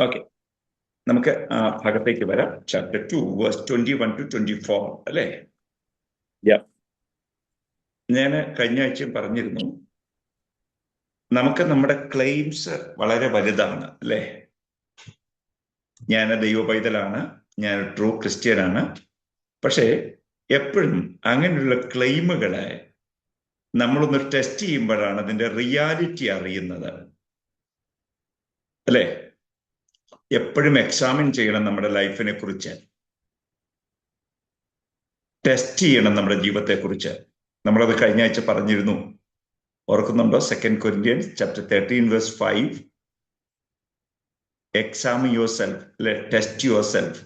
Okay, നമുക്ക് ആ ഭാഗത്തേക്ക് വരാം. ചാപ്റ്റർ 2 വേഴ്സ് 21 to 24 അല്ലേ? ഞാൻ കഴിഞ്ഞ ആഴ്ചയും പറഞ്ഞിരുന്നു, നമുക്ക് നമ്മുടെ ക്ലെയിംസ് വളരെ വലുതാണ് അല്ലേ? ഞാൻ ദൈവ പൈതലാണ്, ഞാൻ ട്രൂ ക്രിസ്ത്യനാണ്. പക്ഷേ എപ്പോഴും അങ്ങനെയുള്ള ക്ലെയിമുകളെ നമ്മളൊന്ന് ടെസ്റ്റ് ചെയ്യുമ്പോഴാണ് അതിന്റെ റിയാലിറ്റി അറിയുന്നത് അല്ലേ? എപ്പോഴും എക്സാമിൻ ചെയ്യണം നമ്മുടെ ലൈഫിനെ കുറിച്ച്, ടെസ്റ്റ് ചെയ്യണം നമ്മുടെ ജീവിതത്തെക്കുറിച്ച്. നമ്മളത് കഴിഞ്ഞ ആഴ്ച പറഞ്ഞിരുന്നു, ഓർക്കുന്നുണ്ടോ? 2 Corinthians chapter 13 verse 5, examine your self അല്ലെ, ടെസ്റ്റ് യുവർ സെൽഫ്.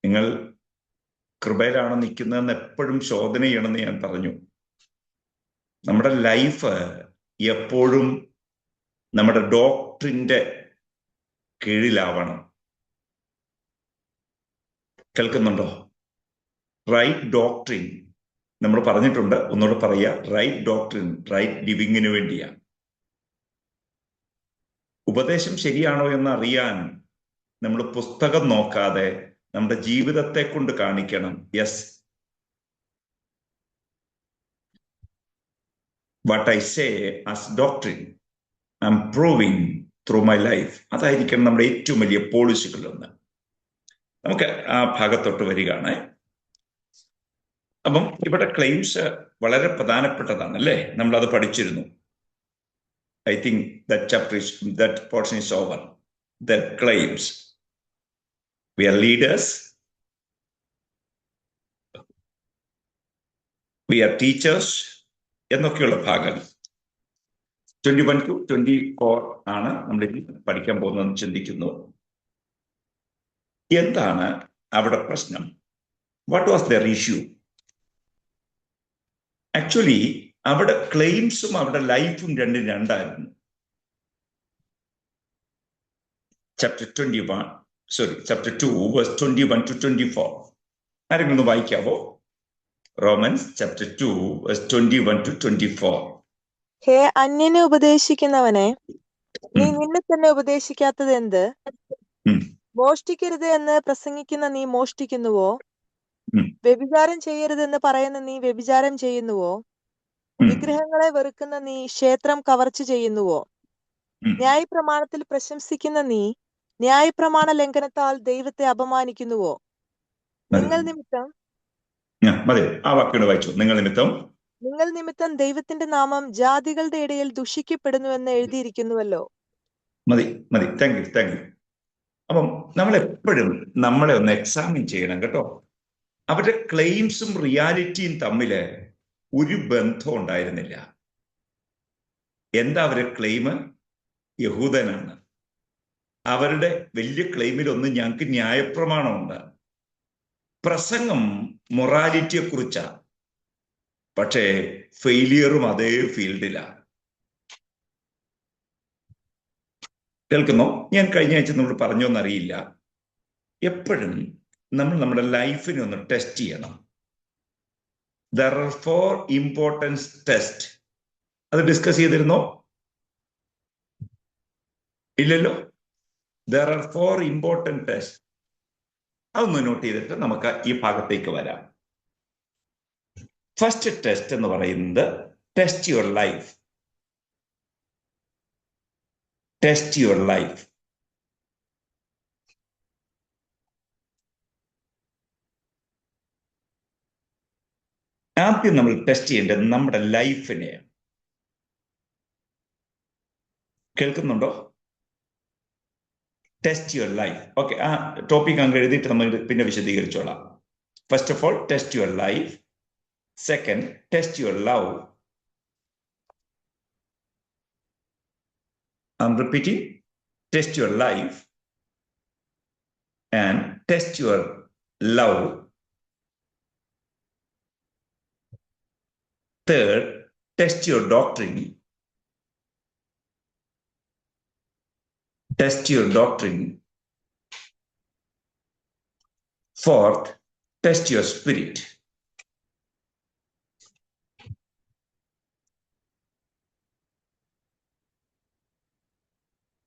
നിങ്ങൾ കൃപയിലാണ് നിൽക്കുന്നതെന്ന് എപ്പോഴും ശോധന ചെയ്യണമെന്ന് ഞാൻ പറഞ്ഞു. നമ്മുടെ ലൈഫ് എപ്പോഴും നമ്മുടെ ഡോക്ടറിന്റെ കീഴിലാവണം. കേൾക്കുന്നുണ്ടോ? റൈറ്റ് ഡോക്ട്രിൻ നമ്മൾ പറഞ്ഞിട്ടുണ്ട്, ഒന്നുകൂടെ പറയുക. റൈറ്റ് ഡോക്ട്രിൻ റൈറ്റ് ലിവിങ്ങിന് വേണ്ടിയാണ്. ഉപദേശം ശരിയാണോ എന്ന് അറിയാൻ നമ്മൾ പുസ്തകം നോക്കാതെ നമ്മുടെ ജീവിതത്തെ കൊണ്ട് കാണിക്കണം. Yes, what I say as doctrine, I'm proving through my life. അതായിരിക്കണം നമ്മുടെ ഏറ്റവും വലിയ പോളിസികളൊന്ന്. നമുക്ക് ആ ഭാഗത്തോട്ട് വരികയാണ്. അപ്പം ഇവിടെ ക്ലെയിംസ് വളരെ പ്രധാനപ്പെട്ടതാണ് അല്ലേ? നമ്മളത് പഠിച്ചിരുന്നു. I think that portion is over. The claims. We are leaders. We are teachers. എന്നൊക്കെയുള്ള ഭാഗം 21 to 24 ആണ് നമ്മൾ പഠിക്കാൻ പോകുന്നതെന്ന് ചിന്തിക്കുന്നു. എന്താണ് അവിടെ പ്രശ്നം? What was there issue? Actually അവിടെ ക്ലെയിംസും അവിടെ ലൈഫും രണ്ടും രണ്ടായിരുന്നു. ചാപ്റ്റർ 2 വേഴ്സ് 21 to 24 ആരെങ്കിലും ഒന്ന് വായിക്കാവോ? Romans chapter 2 verse 21 to 24. ഹേ അന്യനെ ഉപദേശിക്കുന്നവനെ, നീ നിന്നെ തന്നെ ഉപദേശിക്കാത്തത് എന്ത്? മോഷ്ടിക്കരുത് എന്ന് പ്രസംഗിക്കുന്ന നീ മോഷ്ടിക്കുന്നുവോ? വ്യഭിചാരം ചെയ്യരുതെന്ന് പറയുന്ന നീ വ്യഭിചാരം ചെയ്യുന്നുവോ? വിഗ്രഹങ്ങളെ വെറുക്കുന്ന നീ ക്ഷേത്രം കവർച്ച ചെയ്യുന്നുവോ? ന്യായപ്രമാണത്തിൽ പ്രശംസിക്കുന്ന നീ ന്യായപ്രമാണ ലംഘനത്താൽ ദൈവത്തെ അപമാനിക്കുന്നുവോ? നിങ്ങൾ നിമിത്തം നിങ്ങൾ നിമിത്തം ദൈവത്തിന്റെ നാമം ജാതികളുടെ ഇടയിൽ ദുഷിക്കപ്പെടുന്നുവെന്ന് എഴുതിയിരിക്കുന്നുവല്ലോ. മതി. Thank you. അപ്പം നമ്മളെപ്പോഴും നമ്മളെ ഒന്ന് എക്സാമിൻ ചെയ്യണം കേട്ടോ. അവരുടെ ക്ലെയിംസും റിയാലിറ്റിയും തമ്മിൽ ഒരു ബന്ധം ഉണ്ടായിരുന്നില്ല. എന്താ അവരുടെ ക്ലെയിം? യഹൂദനാണ്. അവരുടെ വലിയ ക്ലെയിമിലൊന്ന്, ഞങ്ങൾക്ക് ന്യായപ്രമാണമുണ്ട്. പ്രസംഗം മൊറാലിറ്റിയെ കുറിച്ചാണ്, പക്ഷേ ഫെയിലിയറും അതേ ഫീൽഡിലാണ്. കേൾക്കുന്നോ? ഞാൻ കഴിഞ്ഞ ആഴ്ച നമ്മൾ പറഞ്ഞോന്നറിയില്ല, എപ്പോഴും നമ്മൾ നമ്മുടെ ലൈഫിനെ ഒന്ന് ടെസ്റ്റ് ചെയ്യണം. There are 4 important tests. അത് ഡിസ്കസ് ചെയ്തിരുന്നോ? ഇല്ലല്ലോ. There are 4 important tests. അതൊന്ന് നോട്ട് ചെയ്തിട്ട് നമുക്ക് ഈ ഭാഗത്തേക്ക് വരാം. ഫസ്റ്റ് ടെസ്റ്റ് എന്ന് പറയുന്നത് test your life. Test your life. ആദ്യം നമ്മൾ ടെസ്റ്റ് ചെയ്യേണ്ടത് നമ്മുടെ ലൈഫിനെ. കേൾക്കുന്നുണ്ടോ? Test your life. ഓക്കെ, ആ ടോപ്പിക് അങ്ങ് എഴുതിയിട്ട് നമ്മൾ പിന്നെ വിശദീകരിച്ചോളാം. First of all, test your life. Second, test your love. I'm repeating, test your life and test your love. Third, test your doctrine. Test your doctrine. Fourth, test your spirit.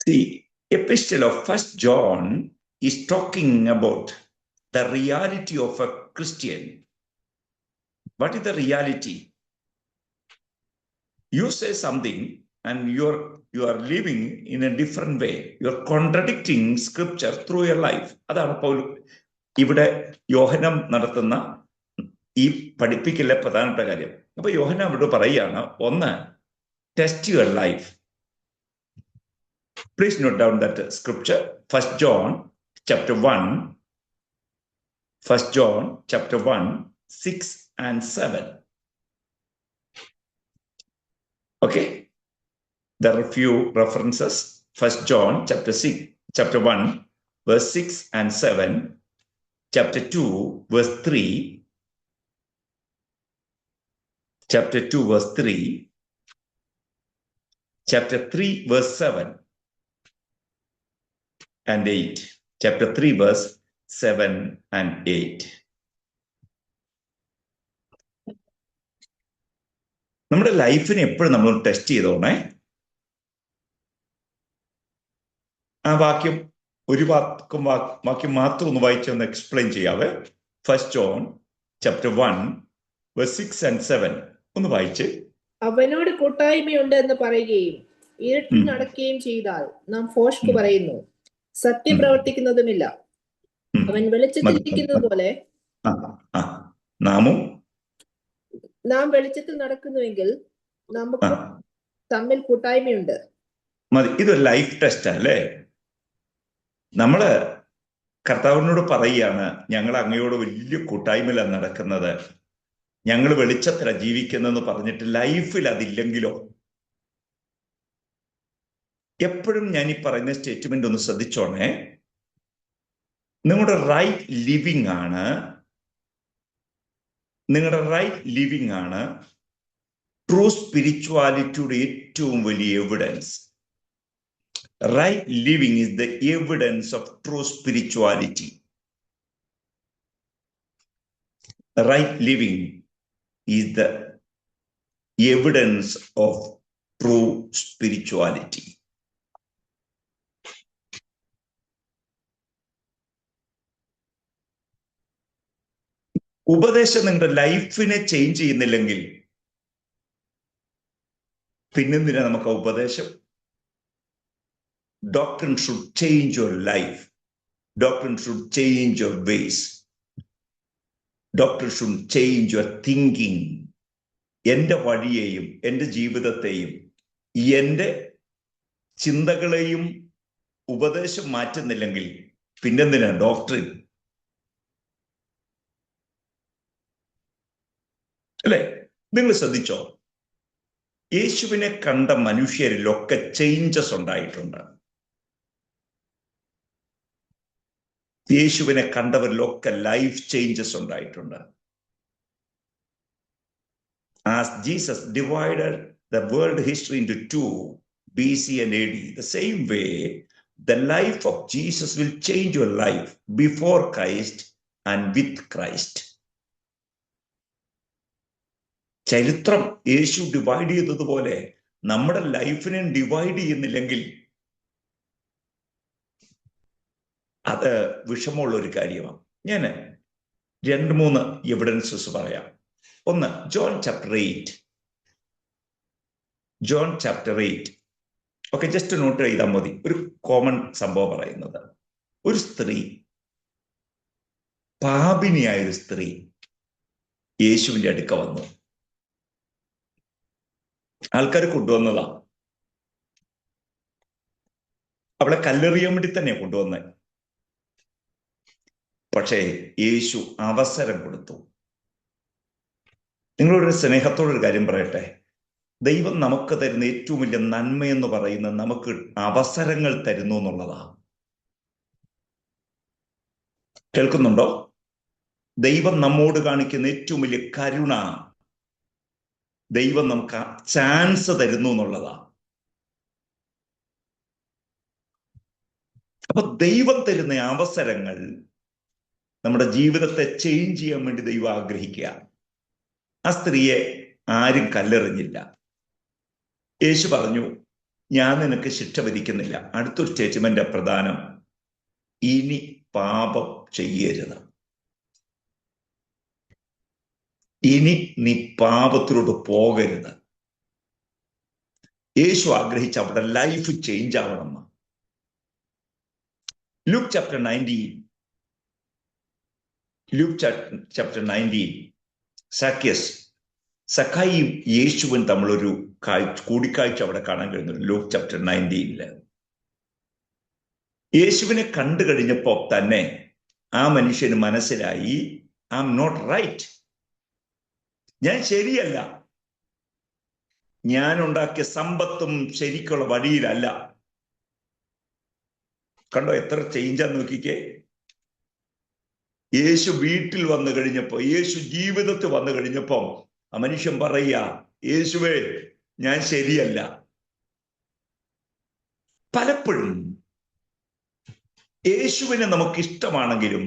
See, epistle of 1 John is talking about the reality of a Christian. What is the reality? You say something and you are living in a different way. You are contradicting scripture through your life. അതാണ് ഇവിടെ യോഹന്നാൻ നടത്തുന്ന ഈ പഠിപ്പിക്കലിലെ പ്രധാനപ്പെട്ട കാര്യം. അപ്പൊ യോഹന്നാൻ ഇവിടെ പറയുകയാണ്, ഒന്ന്, test your life. Please note down that scripture, 1 John chapter 1, 1 John chapter 1, 6 and 7. Okay, there are few references. 1 John chapter 1, verse 6 and 7, chapter 2, verse 3, chapter 2, verse 3, chapter 3, verse 7 and 8, chapter 3, verse 7 and 8. നമ്മുടെ ലൈഫിനെ എപ്പോഴും നമ്മൾ test ചെയ്തോണേ. ആ വാക്യം ഒരു വാക്യം മാത്രം ഒന്ന് വായിച്ചൊന്ന് explain ചെയ്യാവേ. 1 John chapter 1, verse 6 and 7 ഒന്ന് വായിച്ച്. അവനോട് കൂട്ടായ്മയുണ്ട് എന്ന് പറയുകയും ഇരുട്ടിൽ നടക്കുകയും ചെയ്താൽ നാം ഭോഷ്ക് പറയുന്നു, സത്യം പ്രവർത്തിക്കുന്നതുമില്ല. അവൻ വെളിച്ചത്തിലിരിക്കുന്നത് പോലെ നാം വെളിച്ചത്തിൽ നടക്കുന്നുവെങ്കിൽ നമുക്ക് തമ്മിൽ കൂട്ടായ്മയുണ്ട്. മതി, ഇതൊരു ലൈഫ് ടെസ്റ്റ് അല്ലേ? നമ്മള് കർത്താവിനോട് പറയുകയാണ്, ഞങ്ങൾ അങ്ങയോട് വലിയ കൂട്ടായ്മയിലാണ് നടക്കുന്നത്, ഞങ്ങൾ വെളിച്ചത്തിലാണ് ജീവിക്കുന്നതെന്ന് പറഞ്ഞിട്ട് ലൈഫിൽ അതില്ലെങ്കിലോ? എപ്പോഴും ഞാൻ ഈ പറയുന്ന സ്റ്റേറ്റ്മെന്റ് ഒന്ന് ശ്രദ്ധിച്ചോണേ. നിങ്ങളുടെ റൈറ്റ് ലിവിങ് ആണ് ട്രൂ സ്പിരിച്വാലിറ്റിയുടെ ഏറ്റവും വലിയ evidence. Right living is the evidence of true spirituality. Right living is the evidence of true spirituality. ഉപദേശം നിങ്ങളുടെ ലൈഫിനെ ചേഞ്ച് ചെയ്യുന്നില്ലെങ്കിൽ പിന്നെന്തിനാ നമുക്ക് ഉപദേശം? Doctrine should change your life. Doctrine should change your ways. Doctrine should change your thinking. എൻ്റെ വഴിയെയും എൻ്റെ ജീവിതത്തെയും എൻ്റെ ചിന്തകളെയും ഉപദേശം മാറ്റുന്നില്ലെങ്കിൽ പിന്നെന്തിനാ ഡോക്ട്രിൻ? അല്ലെ? നിങ്ങൾ ശ്രദ്ധിച്ചോ, യേശുവിനെ കണ്ട മനുഷ്യരിലൊക്കെ ചേഞ്ചസ് ഉണ്ടായിട്ടുണ്ട്. യേശുവിനെ കണ്ടവരിലൊക്കെ ലൈഫ് ചേഞ്ചസ് ഉണ്ടായിട്ടുണ്ട്. As Jesus divided the world history into two, BC and AD, the same way the life of Jesus will change your life before Christ and with Christ. ചരിത്രം യേശു divide ചെയ്തതുപോലെ നമ്മുടെ ലൈഫിനെ divide ചെയ്യുന്നില്ലെങ്കിൽ അത് വിഷമമുള്ള ഒരു കാര്യമാണ്. ഞാൻ 2-3 എവിഡൻസസ് പറയാം. ഒന്ന്, John chapter 8. Okay, just note ചെയ്താൽ മതി. ഒരു കോമൺ സംഭവം പറയുന്നത്, ഒരു സ്ത്രീ, പാപിനിയായൊരു സ്ത്രീ യേശുവിന്റെ അടുക്ക വന്നു. ആൾക്കാർ കൊണ്ടുവന്നതാ. അവളെ കല്ലെറിയാൻ വേണ്ടി തന്നെ കൊണ്ടുവന്നത്. പക്ഷേ യേശു അവസരം കൊടുത്തു. നിങ്ങളൊരു സ്നേഹത്തോടൊരു കാര്യം പറയട്ടെ, ദൈവം നമുക്ക് തരുന്ന ഏറ്റവും വലിയ നന്മയെന്ന് പറയുന്നത് നമുക്ക് അവസരങ്ങൾ തരുന്നു എന്നുള്ളതാ. കേൾക്കുന്നുണ്ടോ? ദൈവം നമ്മോട് കാണിക്കുന്ന ഏറ്റവും വലിയ കരുണ, ദൈവം നമുക്ക് ചാൻസ് തരുന്നു എന്നുള്ളതാ. അപ്പൊ ദൈവം തരുന്ന അവസരങ്ങൾ നമ്മുടെ ജീവിതത്തെ ചേഞ്ച് ചെയ്യാൻ വേണ്ടി ദൈവം ആഗ്രഹിക്കുക. ആ സ്ത്രീയെ ആരും കല്ലെറിഞ്ഞില്ല. യേശു പറഞ്ഞു, ഞാൻ നിനക്ക് ശിക്ഷ വിധിക്കുന്നില്ല. അടുത്തൊരു സ്റ്റേറ്റ്മെന്റ് പ്രധാനം, ഇനി പാപം ചെയ്യരുത്. ഇനി നീ പാപത്തിലോട്ട് പോകരുത്. യേശു ആഗ്രഹിച്ച അവിടെ ലൈഫ് ചേഞ്ച് ആവണം. Luke chapter 19, സക്കായിയും യേശുവും തമ്മിലൊരു കൂടിക്കാഴ്ച അവിടെ കാണാൻ കഴിയുന്നു. ലൂക്ക് ചാപ്റ്റർ 19 യേശുവിനെ കണ്ടു കഴിഞ്ഞപ്പോ തന്നെ ആ മനുഷ്യന് മനസ്സിലായി, ഐ ആം നോട്ട് റൈറ്റ്, ഞാൻ ശരിയല്ല, ഞാൻ ഉണ്ടാക്കിയ സമ്പത്തും ശരിക്കുള്ള വഴിയിലല്ല. കണ്ടോ എത്ര ചേഞ്ചാന്ന് നോക്കിക്കേ. യേശു വീട്ടിൽ വന്നു കഴിഞ്ഞപ്പോ, യേശു ജീവിതത്തിൽ വന്നു കഴിഞ്ഞപ്പോ ആ മനുഷ്യൻ പറയുക, യേശുവേ ഞാൻ ശരിയല്ല. പലപ്പോഴും യേശുവിനെ നമുക്ക് ഇഷ്ടമാണെങ്കിലും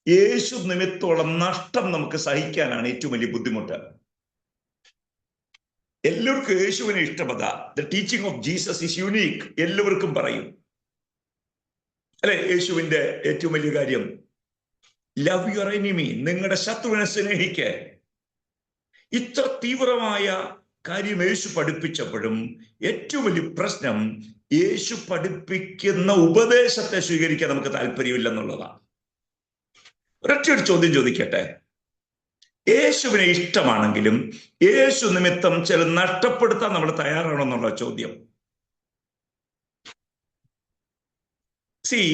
യേശു നിമിത്തോളം നഷ്ടം നമുക്ക് സഹിക്കാനാണ് ഏറ്റവും വലിയ ബുദ്ധിമുട്ട്. എല്ലാവർക്കും യേശുവിനെ ഇഷ്ടപ്പെടാ. The teaching of Jesus is unique, എല്ലാവർക്കും പറയും അല്ലെ. യേശുവിന്റെ ഏറ്റവും വലിയ കാര്യം ലവ് യുവർ എനിമി, നിങ്ങളുടെ ശത്രുവിനെ സ്നേഹിക്കുക. ഇത്ര തീവ്രമായ കാര്യം യേശു പഠിപ്പിച്ചപ്പോഴും ഏറ്റവും വലിയ പ്രശ്നം യേശു പഠിപ്പിക്കുന്ന ഉപദേശത്തെ സ്വീകരിക്കാൻ നമുക്ക് താല്പര്യമില്ലെന്നുള്ളതാണ്. ഒരൊറ്റ ചോദ്യം ചോദിക്കട്ടെ, യേശുവിനെ ഇഷ്ടമാണെങ്കിലും യേശു നിമിത്തം ചില നഷ്ടപ്പെടുത്താൻ നമ്മൾ തയ്യാറാണോ എന്നുള്ള ചോദ്യം. See,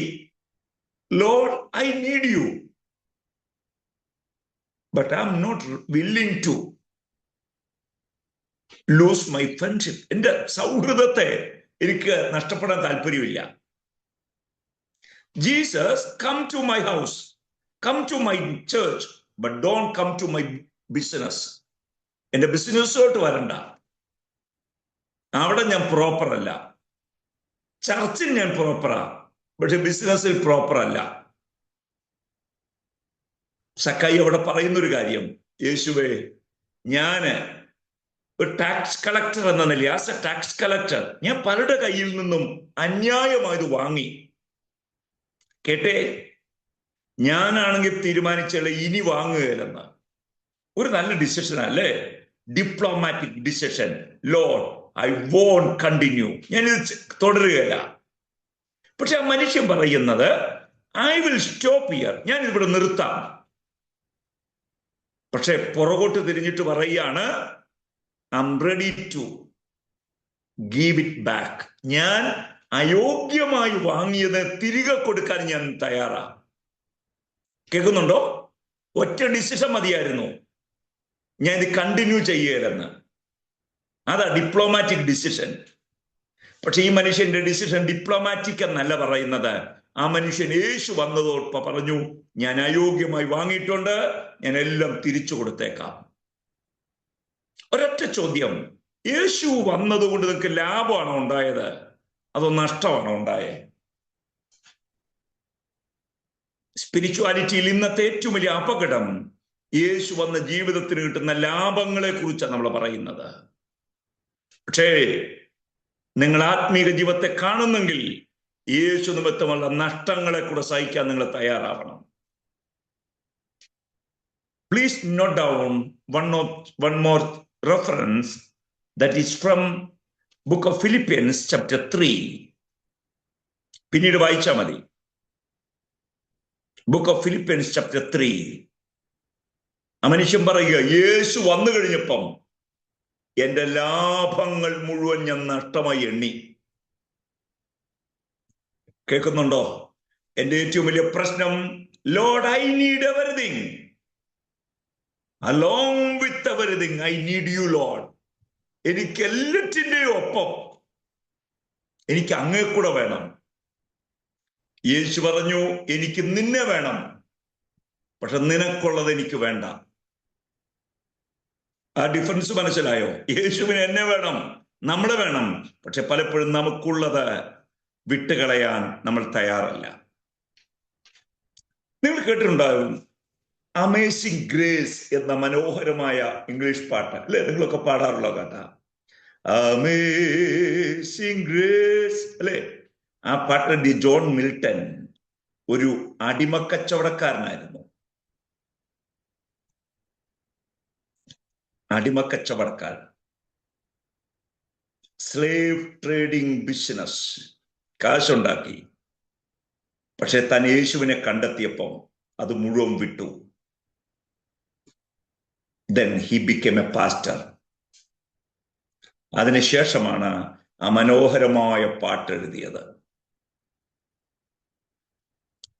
Lord, I need you, but I'm not willing to lose my friendship. എന്റെ സൗഹൃദത്തെ എനിക്ക് നഷ്ടപ്പെടാൻ താല്പര്യമില്ല. Jesus, come to my house, come to my church, but don't come to my business. എന്റെ ബിസിനസ്സോട്ട് വരണ്ട, അവിടെ ഞാൻ പ്രോപ്പർ അല്ല. ചർച്ചിൽ ഞാൻ പ്രോപ്പറാ, പക്ഷെ ബിസിനസ്സിൽ പ്രോപ്പർ അല്ല. സക്കായി അവിടെ പറയുന്നൊരു കാര്യം, യേശുവേ ഞാന് ഒരു ടാക്സ് കളക്ടർ എന്ന നിലയിൽ, ആസ് എ ടാക്സ് കളക്ടർ ഞാൻ പലരുടെ കയ്യിൽ നിന്നും അന്യായമായത് വാങ്ങി. കേട്ടേ, ഞാനാണെങ്കിൽ തീരുമാനിച്ചുള്ള ഇനി വാങ്ങുകയില്ലെന്ന്. ഒരു നല്ല ഡിസിഷൻ അല്ലേ, diplomatic decision. Lord, I won't continue, ഞാനിത് തുടരുകയില്ല. പക്ഷെ ആ മനുഷ്യൻ പറയുന്നത്, ഐ വിൽ സ്റ്റോപ്പ് ഹിയർ, ഞാൻ ഇവിടെ നിർത്താം. പക്ഷെ പുറകോട്ട് തിരിഞ്ഞിട്ട് പറയുകയാണ്, I am ready to give it back. ഞാൻ അയോഗ്യമായി വാങ്ങിയത് തിരികെ കൊടുക്കാൻ ഞാൻ തയ്യാറാ. കേൾക്കുന്നുണ്ടോ? ഒറ്റ ഡിസിഷൻ മതിയായിരുന്നു, ഞാൻ ഇത് കണ്ടിന്യൂ ചെയ്യലെന്ന്. അതാ ഡിപ്ലോമാറ്റിക് ഡിസിഷൻ. പക്ഷെ ഈ മനുഷ്യന്റെ ഡിസിഷൻ ഡിപ്ലോമാറ്റിക് എന്നല്ല പറയുന്നത്. ആ മനുഷ്യൻ യേശു വന്നതോടൊപ്പം പറഞ്ഞു, ഞാൻ അയോഗ്യമായി വാങ്ങിയിട്ടുണ്ട്, ഞാൻ എല്ലാം തിരിച്ചു കൊടുത്തേക്കാം. ഒരൊറ്റ ചോദ്യം, യേശു വന്നതുകൊണ്ട് നിങ്ങൾക്ക് ലാഭമാണോ ഉണ്ടായത്, അതോ നഷ്ടമാണോ ഉണ്ടായത്? സ്പിരിച്വാലിറ്റിയിൽ ഇന്നത്തെ ഏറ്റവും വലിയ അപകടം യേശു വന്ന ജീവിതത്തിന് കിട്ടുന്ന ലാഭങ്ങളെ കുറിച്ചാണ് നമ്മൾ പറയുന്നത്. പക്ഷേ നിങ്ങൾ ആത്മീക ജീവിതത്തെ കാണുന്നെങ്കിൽ യേശു നിമിത്തമുള്ള നഷ്ടങ്ങളെ കൂടെ സഹിക്കാൻ നിങ്ങൾ തയ്യാറാവണം. Please note down one more reference, that is from book of Philippians chapter 3. പിന്നീട് വായിച്ചാൽ മതി. Book of Philippians chapter 3. ആ മനുഷ്യൻ പറയുക, യേശു വന്നു കഴിഞ്ഞപ്പം എന്റെ ലാഭങ്ങൾ മുഴുവൻ ഞാൻ നഷ്ടമായി എണ്ണി. കേൾക്കുന്നുണ്ടോ? എന്റെ ഏറ്റവും വലിയ പ്രശ്നം, Lord, I need everything, along with everything I need you Lord. എനിക്ക് എല്ലാറ്റിൻ്റെയും ഒപ്പം എനിക്ക് അങ്ങേ കൂടെ വേണം. യേശു പറഞ്ഞു, എനിക്ക് നിന്നെ വേണം, പക്ഷെ നിനക്കുള്ളത് എനിക്ക് വേണ്ട. ആ ഡിഫറൻസ് മനസ്സിലായോ? യേശുവിന് എന്നെ വേണം, നമ്മളെ വേണം, പക്ഷെ പലപ്പോഴും നമുക്കുള്ളത് വിട്ടുകളയാൻ നമ്മൾ തയ്യാറല്ല. നിങ്ങൾ കേട്ടിട്ടുണ്ടാകും അമേസിംഗ് ഗ്രേസ് എന്ന മനോഹരമായ ഇംഗ്ലീഷ് പാട്ട്, അല്ലെ? നിങ്ങളൊക്കെ പാടാറുള്ള കേട്ടാ. അമേസിംഗ് ഗ്രേസ്, അല്ലെ? ആ പാട്ട് ജോൺ മിൽട്ടൺ ഒരു അടിമക്കച്ചവടക്കാരനായിരുന്നു. അടിമക്കച്ചവടക്കാരൻ, സ്ലേവ് ട്രേഡിംഗ് ബിസിനസ്, കാശുണ്ടാക്കി. പക്ഷെ താൻ യേശുവിനെ കണ്ടെത്തിയപ്പോൾ അത് മുഴുവൻ വിട്ടു. Then he became a pastor. അതിനുശേഷമാണ് ആ മനോഹരമായ പാട്ട് എഴുതിയത്.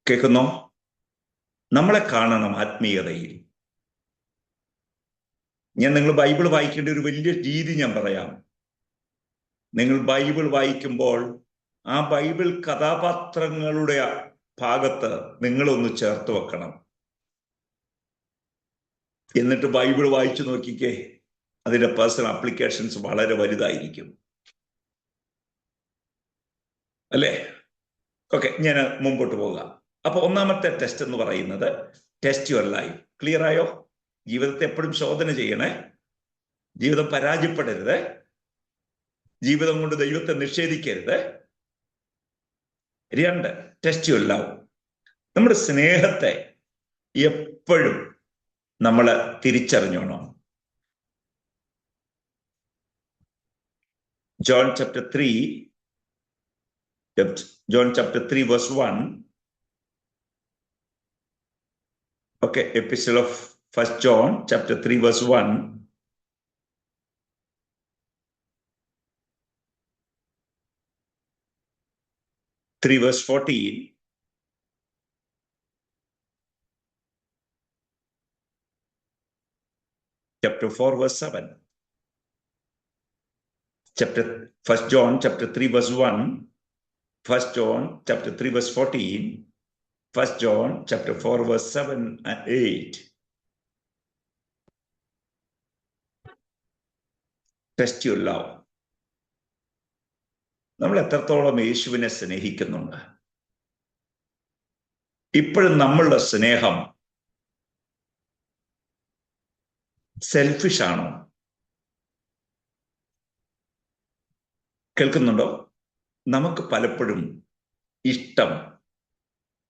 കേൾക്കുന്നോ? നമ്മളെ കാണണം ആത്മീയതയിൽ. നിങ്ങൾ ബൈബിൾ വായിക്കേണ്ട ഒരു വലിയ രീതി ഞാൻ പറയാം. നിങ്ങൾ ബൈബിൾ വായിക്കുമ്പോൾ ആ ബൈബിൾ കഥാപാത്രങ്ങളുടെ ഭാഗത്ത് നിങ്ങളൊന്ന് ചേർത്ത് വെക്കണം. എന്നിട്ട് ബൈബിൾ വായിച്ചു നോക്കിക്കേ, അതിന്റെ പേഴ്സണൽ ആപ്ലിക്കേഷൻസ് വളരെ വലുതായിരിക്കും, അല്ലേ? ഓക്കെ, ഞാൻ മുമ്പോട്ട് പോകാം. അപ്പൊ ഒന്നാമത്തെ ടെസ്റ്റ് എന്ന് പറയുന്നത് ടെസ്റ്റ് യുവർ ലൈഫ്. ക്ലിയർ ആയോ? ജീവിതത്തെ എപ്പോഴും ശോധന ചെയ്യണേ. ജീവിതം പരാജയപ്പെടരുത്. ജീവിതം കൊണ്ട് ദൈവത്തെ നിഷേധിക്കരുത്. 2, ടെസ്റ്റ് യുവർ ലവ്. നമ്മുടെ സ്നേഹത്തെ എപ്പോഴും നമ്മൾ തിരിച്ചറിഞ്ഞോണം. John chapter 3 verse 1. Okay, epistle of 1 John chapter 3 verse 1. Verse 14. Chapter 4 verse 7. 1 John chapter 3 verse 1, 1 John chapter 3 verse 14, 1 John chapter 4 verse 7 and 8. Test your love. നമ്മൾ എത്രത്തോളം യേശുവിനെ സ്നേഹിക്കുന്നുണ്ട്? ഇപ്പോഴും നമ്മളുടെ സ്നേഹം സെൽഫിഷ് ആണോ? കേൾക്കുന്നുണ്ടോ? നമുക്ക് പലപ്പോഴും ഇഷ്ടം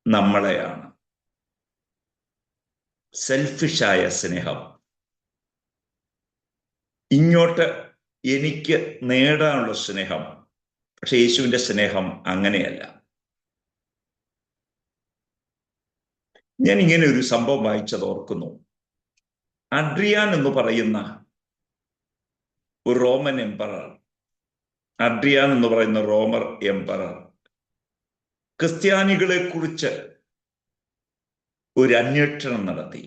നമ്മളെയാണ്. സെൽഫിഷായ സ്നേഹം. ഇങ്ങോട്ട് എനിക്ക് നേടാനുള്ള സ്നേഹം. പക്ഷെ യേശുവിന്റെ സ്നേഹം അങ്ങനെയല്ല. ഞാൻ ഇങ്ങനെ ഒരു സംഭവം വായിച്ചത് ഓർക്കുന്നു. അഡ്രിയാൻ എന്ന് പറയുന്ന ഒരു റോമൻ എംപറർ, അഡ്രിയാൻ എന്ന് പറയുന്ന റോമർ എംപറർ ക്രിസ്ത്യാനികളെ കുറിച്ച് ഒരു അന്വേഷണം നടത്തി.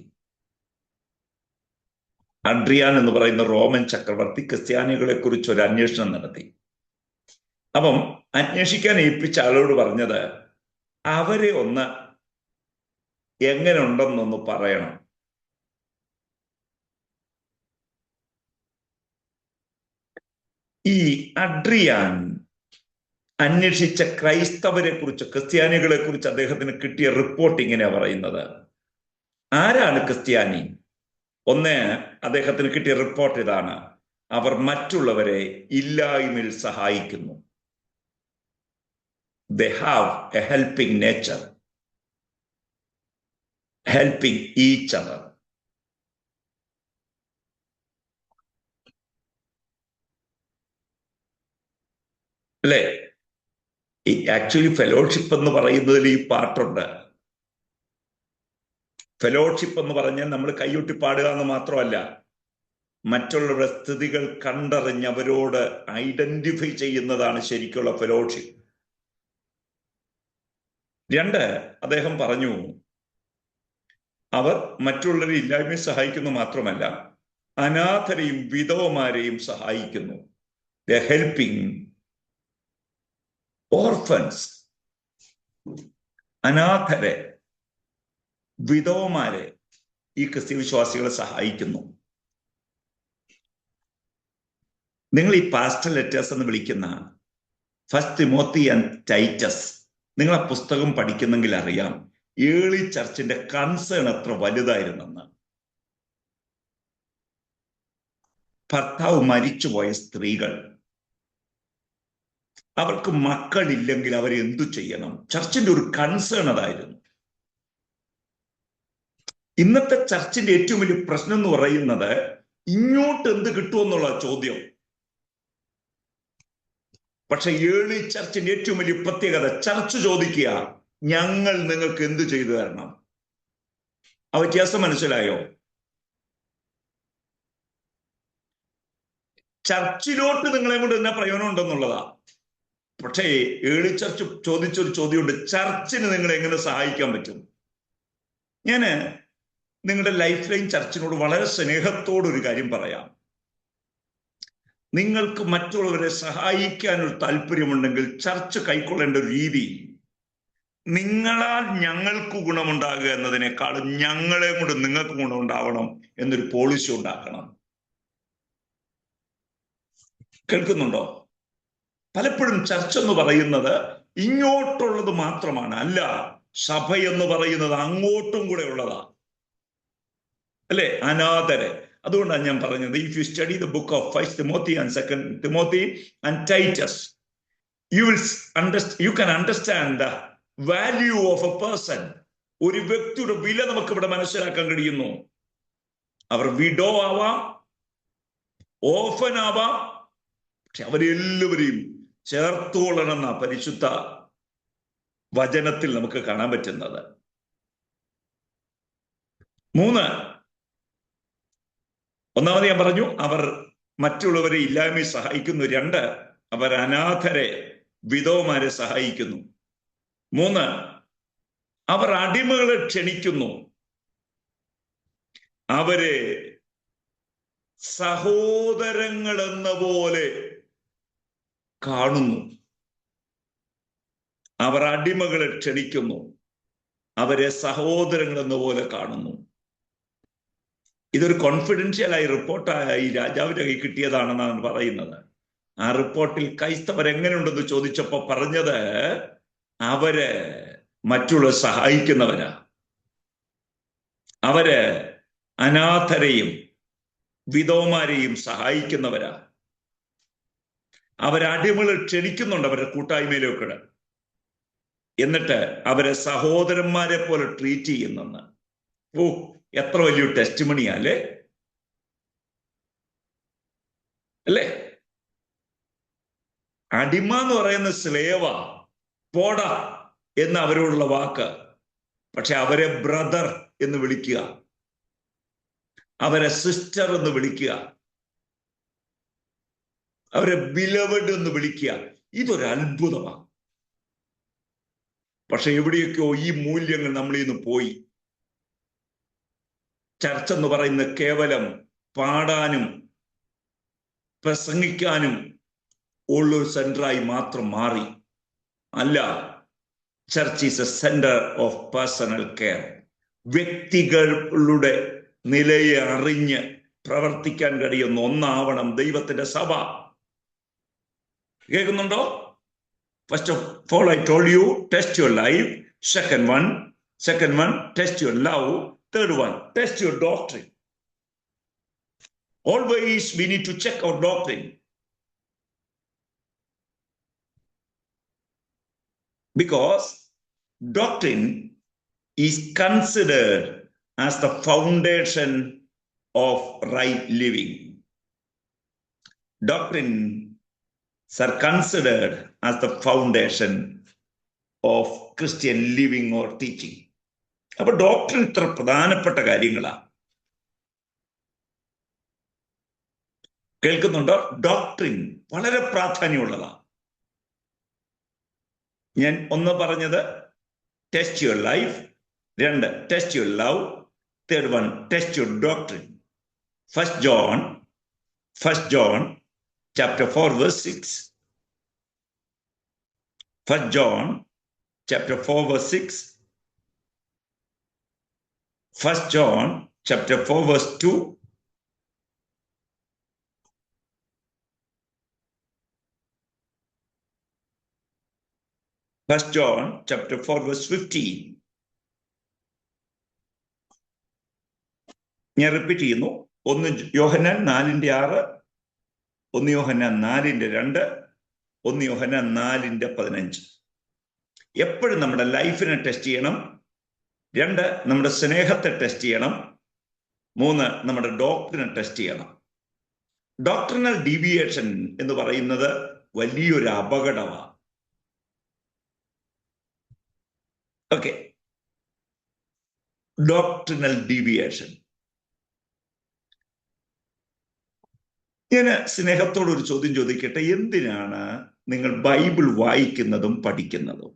അഡ്രിയാൻ എന്ന് പറയുന്ന റോമൻ ചക്രവർത്തി ക്രിസ്ത്യാനികളെ കുറിച്ച് ഒരു അന്വേഷണം നടത്തി. അപ്പം അന്വേഷിക്കാൻ ഏൽപ്പിച്ച ആളോട് പറഞ്ഞത്, അവരെ ഒന്ന് എങ്ങനെ ഉണ്ടെന്നൊന്ന് പറയണം. ഈ അഡ്രിയാൻ അന്വേഷിച്ച ക്രൈസ്തവരെ കുറിച്ച്, ക്രിസ്ത്യാനികളെ കുറിച്ച് അദ്ദേഹത്തിന് കിട്ടിയ റിപ്പോർട്ട് ഇങ്ങനെയാ പറയുന്നത്. ആരാണ് ക്രിസ്ത്യാനി? ഒന്ന്, അദ്ദേഹത്തിന് കിട്ടിയ റിപ്പോർട്ട് ഇതാണ്: അവർ മറ്റുള്ളവരെ ഇല്ലായ്മയിൽ സഹായിക്കുന്നു. They have a helping nature, helping each other. അല്ലേ? ആക്ച്വലി ഫെലോഷിപ്പ് എന്ന് പറയുന്നതിൽ ഈ പാട്ടുണ്ട്. ഫെലോഷിപ്പ് എന്ന് പറഞ്ഞാൽ നമ്മൾ കൈയൊട്ടി പാടുക എന്ന് മാത്രമല്ല, മറ്റുള്ളവരുടെ സ്ഥിതികൾ കണ്ടറിഞ്ഞ് അവരോട് ഐഡന്റിഫൈ ചെയ്യുന്നതാണ് ശരിക്കുള്ള ഫെലോഷിപ്പ്. 2, അദ്ദേഹം പറഞ്ഞു, അവർ മറ്റുള്ളവരെ ഇല്ലായ്മയെ സഹായിക്കുന്നു മാത്രമല്ല, അനാഥരെയും വിധവമാരെയും സഹായിക്കുന്നു. They are helping orphans, അനാഥരെ, വിധവമാരെ ഈ ക്രിസ്ത്യ വിശ്വാസികളെ സഹായിക്കുന്നു. നിങ്ങൾ ഈ പാസ്റ്റർ ലെറ്റേഴ്സ് എന്ന് വിളിക്കുന്ന 1 തിമോത്തി ആൻഡ് ടൈറ്റസ്, നിങ്ങൾ ആ പുസ്തകം പഠിക്കുന്നെങ്കിൽ അറിയാം ഏർലി ചർച്ചിന്റെ കൺസേൺ എത്ര വലുതായിരുന്നെന്ന്. ഭർത്താവ് മരിച്ചുപോയ സ്ത്രീകൾ അവർക്ക് മക്കളില്ലെങ്കിൽ അവരെ എന്തു ചെയ്യണം? ചർച്ചിന്റെ ഒരു കൺസേൺ അതായിരുന്നു. ഇന്നത്തെ ചർച്ചിന്റെ ഏറ്റവും വലിയ പ്രശ്നം എന്ന് പറയുന്നത് ഇങ്ങോട്ട് എന്ത് കിട്ടുമെന്നുള്ള ചോദ്യം. പക്ഷെ ഏർലി ചർച്ചിന്റെ ഏറ്റവും വലിയ പ്രത്യേകത, ചർച്ച് ചോദിക്കുക, ഞങ്ങൾ നിങ്ങൾക്ക് എന്ത് ചെയ്തു തരണം? ആ വ്യത്യാസം മനസ്സിലായോ? ചർച്ചിലോട്ട് നിങ്ങളെ കൊണ്ട് എന്നാ പ്രയോജനം ഉണ്ടെന്നുള്ളതാ. പക്ഷേ ഏർലി ചർച്ച് ചോദിച്ചൊരു ചോദ്യമുണ്ട്, ചർച്ചിന് നിങ്ങളെ എങ്ങനെ സഹായിക്കാൻ പറ്റും? ഞാന് നിങ്ങളുടെ ലൈഫ് ലൈൻ ചർച്ചിനോട് വളരെ സ്നേഹത്തോടൊരു കാര്യം പറയാം. നിങ്ങൾക്ക് മറ്റുള്ളവരെ സഹായിക്കാൻ ഒരു താല്പര്യമുണ്ടെങ്കിൽ ചർച്ച് കൈക്കൊള്ളേണ്ട ഒരു രീതി, നിങ്ങളാൽ ഞങ്ങൾക്ക് ഗുണമുണ്ടാകുക എന്നതിനേക്കാളും ഞങ്ങളെ കൊണ്ട് നിങ്ങൾക്ക് ഗുണമുണ്ടാവണം എന്നൊരു പോളിസി ഉണ്ടാക്കണം. കേൾക്കുന്നുണ്ടോ? പലപ്പോഴും ചർച്ച് എന്ന് പറയുന്നത് ഇങ്ങോട്ടുള്ളത് മാത്രമാണ്. അല്ല, സഭ എന്ന് പറയുന്നത് അങ്ങോട്ടും കൂടെ ഉള്ളതാ, അല്ലെ? അനാഥരെ. അതുകൊണ്ടാണ് ഞാൻ പറഞ്ഞത്, if you study the book of 1 Timothy and 2 Timothy and Titus, you can understand the value of a person. ഒരു വ്യക്തിയുടെ വില നമുക്ക് ഇവിടെ മനസ്സിലാക്കാൻ കഴിയുന്നു. അവർ വിഡോ ആവാം, ഓഫൻ ആവാം, പക്ഷെ അവരെല്ലാവരെയും ചേർത്തോളണമെന്ന പരിശുദ്ധ വചനത്തിൽ നമുക്ക് കാണാൻ പറ്റുന്നത്. 3, ഒന്നാമത് ഞാൻ പറഞ്ഞു, അവർ മറ്റുള്ളവരെ ഇല്ലായ്മയെ സഹായിക്കുന്നു. 2, അവർ അനാഥരെ, വിധവമാരെ സഹായിക്കുന്നു. 3, അവർ അടിമകളെ ക്ഷണിക്കുന്നു, അവരെ സഹോദരങ്ങൾ എന്ന പോലെ കാണുന്നു. അവർ അടിമകളെ ക്ഷണിക്കുന്നു, അവരെ സഹോദരങ്ങൾ എന്ന പോലെ കാണുന്നു. ഇതൊരു കോൺഫിഡൻഷ്യലായി റിപ്പോർട്ടായി രാജാവിന്റെ കൈ കിട്ടിയതാണെന്നാണ് പറയുന്നത്. ആ റിപ്പോർട്ടിൽ ക്രൈസ്തവർ എങ്ങനെയുണ്ടെന്ന് ചോദിച്ചപ്പോ പറഞ്ഞത്, അവര് മറ്റുള്ള സഹായിക്കുന്നവരാ, അവര് അനാഥരെയും വിധവമാരെയും സഹായിക്കുന്നവരാ, അവരടിമകളെ ക്ഷണിക്കുന്നുണ്ട് അവരുടെ കൂട്ടായ്മയിലേക്ക്, എന്നിട്ട് അവരെ സഹോദരന്മാരെ പോലെ ട്രീറ്റ് ചെയ്യുന്നെന്ന്. ഓ, എത്ര വലിയ ടെസ്റ്റിമണിയാ അല്ലേ? അടിമ എന്ന് പറയുന്ന സ്ലേവാ, പോടാ എന്ന് അവരോടുള്ള വാക്ക്. പക്ഷെ അവരെ ബ്രദർ എന്ന് വിളിക്കുക, അവരെ സിസ്റ്റർ എന്ന് വിളിക്കുക, അവരെ ബിലവഡ് എന്ന് വിളിക്കുക, ഇതൊരു അത്ഭുതമാണ്. പക്ഷെ എവിടെയൊക്കെയോ ഈ മൂല്യങ്ങൾ നമ്മളിൽ നിന്ന് പോയി. ചർച്ച എന്ന് പറയുന്നത് കേവലം പാടാനും പ്രസംഗിക്കാനും ഉള്ളൊരു സെന്ററായി മാത്രം മാറി. അല്ല, church is A centre of personal care. വ്യക്തികളുടെ നിലയെ അറിഞ്ഞ് പ്രവർത്തിക്കാൻ കഴിയുന്ന ഒന്നാവണം ദൈവത്തിന്റെ സഭ. കേൾക്കുന്നുണ്ടോ? First of all, I told you, test your life. Second one, test your love. Third one, test your doctrine. Always we need to check our doctrine. Because doctrine is considered as the foundation of right living. Doctrines are considered as the foundation of Christian living or teaching. അപ്പൊ doctrine ഇത്ര പ്രധാനപ്പെട്ട കാര്യങ്ങളാ. കേൾക്കുന്നുണ്ടോ? Doctrine വളരെ പ്രാധാന്യമുള്ളതാ. ഞാൻ ഒന്ന് പറഞ്ഞത്, test your life. 2, test your love. Third one, test your doctrine. 1 John chapter 4 verse 6. 1 John chapter 4 verse 6. 1 John chapter 4 verse 2. 1 John chapter 4 verse 15. ഞാൻ റിപ്പീറ്റ് ചെയ്യുന്നു. 1 യോഹന്നാൻ 4:6, 1 യോഹന്നാൻ 4:2, 1 യോഹന്നാൻ 4:15. എപ്പോഴും നമ്മുടെ ലൈഫിനെ ടെസ്റ്റ് ചെയ്യണം. 2, നമ്മുടെ സ്നേഹത്തെ ടെസ്റ്റ് ചെയ്യണം. 3, നമ്മുടെ ഡോക്ടറിനെ ടെസ്റ്റ് ചെയ്യണം. ഡോക്ടറിനൽ ഡീവിയേഷൻ എന്ന് പറയുന്നത് വലിയൊരു അപകടമാണ്. Okay, doctrinal deviation. ഞാൻ സ്നേഹത്തോടൊരു ചോദ്യം ചോദിക്കട്ടെ. എന്തിനാണ് നിങ്ങൾ ബൈബിൾ വായിക്കുന്നതും പഠിക്കുന്നതും?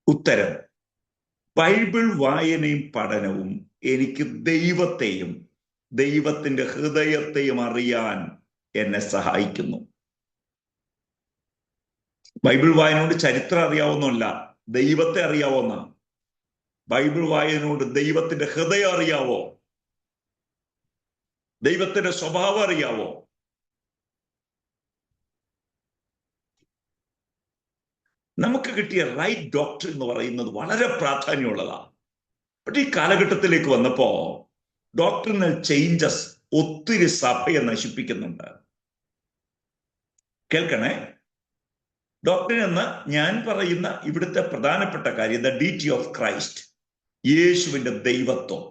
ഉത്തരം: ബൈബിൾ വായനയും പഠനവും എനിക്ക് ദൈവത്തെയും ദൈവത്തിന്റെ ഹൃദയത്തെയും അറിയാൻ എന്നെ സഹായിക്കുന്നു. ബൈബിൾ വായനയോട് ചരിത്രം അറിയാവുന്നല്ല, ദൈവത്തെ അറിയാവുന്ന. ബൈബിൾ വായനയോട് ദൈവത്തിന്റെ ഹൃദയം അറിയാവോ? ദൈവത്തിന്റെ സ്വഭാവം അറിയാവോ? നമുക്ക് കിട്ടിയ റൈറ്റ് ഡോക്ടർ എന്ന് പറയുന്നത് വളരെ പ്രാധാന്യമുള്ളതാണ്. പക്ഷെ ഈ കാലഘട്ടത്തിലേക്ക് വന്നപ്പോ ഡോക്ടറിനൽ ചേഞ്ചസ് ഒത്തിരി സഭയെ നശിപ്പിക്കുന്നുണ്ട്. കേൾക്കണേ, ഡോക്ടറിൻ എന്ന് ഞാൻ പറയുന്ന ഇവിടുത്തെ പ്രധാനപ്പെട്ട കാര്യം ദ ഡീറ്റി ഓഫ് ക്രൈസ്റ്റ്, യേശുവിന്റെ ദൈവത്വം.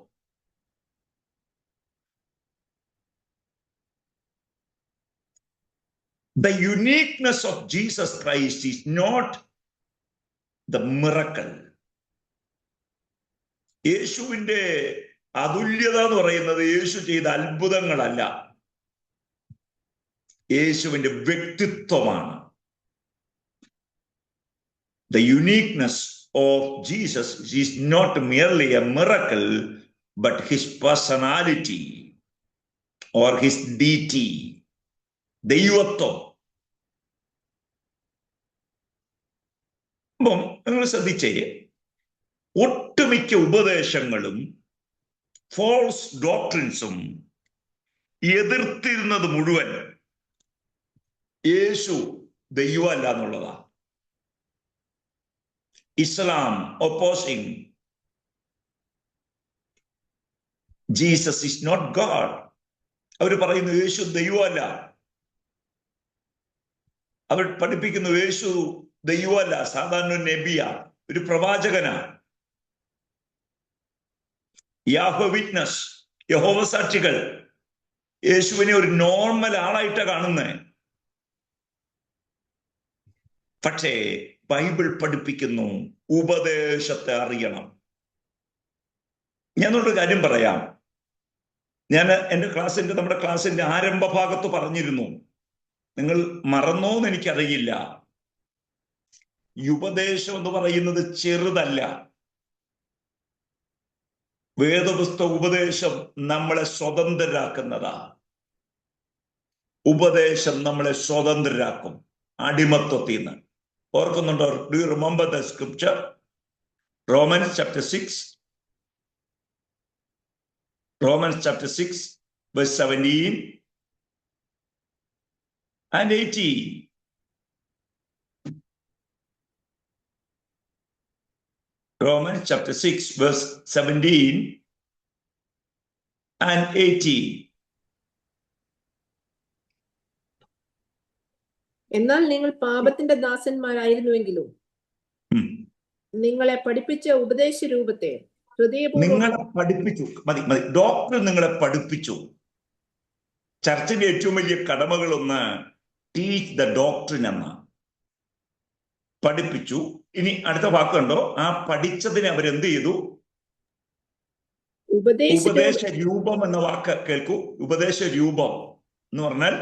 The uniqueness of Jesus Christ is not the miracle. യേശുവിന്റെ അതുല്യത എന്ന് പറയുന്നത് യേശു ചെയ്ത അത്ഭുതങ്ങളല്ല, യേശുവിന്റെ വ്യക്തിത്വമാണ്. The uniqueness of Jesus is not merely a miracle, but his personality or his deity. ദൈവത്വം. അപ്പം നിങ്ങൾ ശ്രദ്ധിച്ചേ, ഒട്ടുമിക്ക ഉപദേശങ്ങളും ഫോൾസ് ഡോക്ട്രിൻസും എതിർത്തിരുന്നത് മുഴുവൻ യേശു ദൈവമല്ല എന്നുള്ളതാ. ഇസ്ലാം opposing Jesus is not God. അവർ പറയുന്നു യേശു ദൈവമല്ല. അവർ പഠിപ്പിക്കുന്നു യേശു ദൈവമല്ല, സാധാരണ ഒരു നബിയ, ഒരു പ്രവാചകനാ. യാഹ്വ വിറ്റ്നസ്, യഹോവ സാക്ഷികൾ യേശുവിനെ ഒരു നോർമൽ ആളായിട്ടാ കാണുന്നേ. പക്ഷേ ബൈബിൾ പഠിപ്പിക്കുന്നു ഉപദേശത്തെ അറിയണം. ഞാനൊരു കാര്യം പറയാം. ഞാൻ നമ്മുടെ ക്ലാസ്സിന്റെ ആരംഭ ഭാഗത്ത് പറഞ്ഞിരുന്നു, നിങ്ങൾ മറന്നോന്ന് എനിക്കറിയില്ല, ഈ ഉപദേശം എന്ന് പറയുന്നത് ചെറുതല്ല. വേദപുസ്തക ഉപദേശം നമ്മളെ സ്വതന്ത്രരാക്കുന്നതാ. ഉപദേശം നമ്മളെ സ്വതന്ത്രരാക്കും അടിമത്വത്തിൽ നിന്ന്. ഓർക്കുന്നുണ്ടോ? Do you remember the scripture? Romans chapter 6 verse 17 and 18. Romans chapter 6 verse 17 and 18. എന്നാൽ നിങ്ങൾ പാപത്തിന്റെ ദാസന്മാരായിരുന്നുവെങ്കിലും നിങ്ങളെ പഠിപ്പിച്ച ഉപദേശ രൂപത്തെ നിങ്ങളെ പഠിപ്പിച്ചു. മതി. ഡോക്ടർ നിങ്ങളെ പഠിപ്പിച്ചു. ചർച്ചിന്റെ ഏറ്റവും വലിയ കടമകളൊന്ന് ടീച്ച് ദ ഡോക്ട്രിൻ എന്ന് പഠിപ്പിച്ചു. ഇനി അടുത്ത വാക്കുണ്ടോ? ആ പഠിച്ചതിനെ അവരെന്ത് ചെയ്തു? ഉപദേശ രൂപം എന്ന വാക്ക് കേൾക്കൂ. ഉപദേശ രൂപം എന്ന് പറഞ്ഞാൽ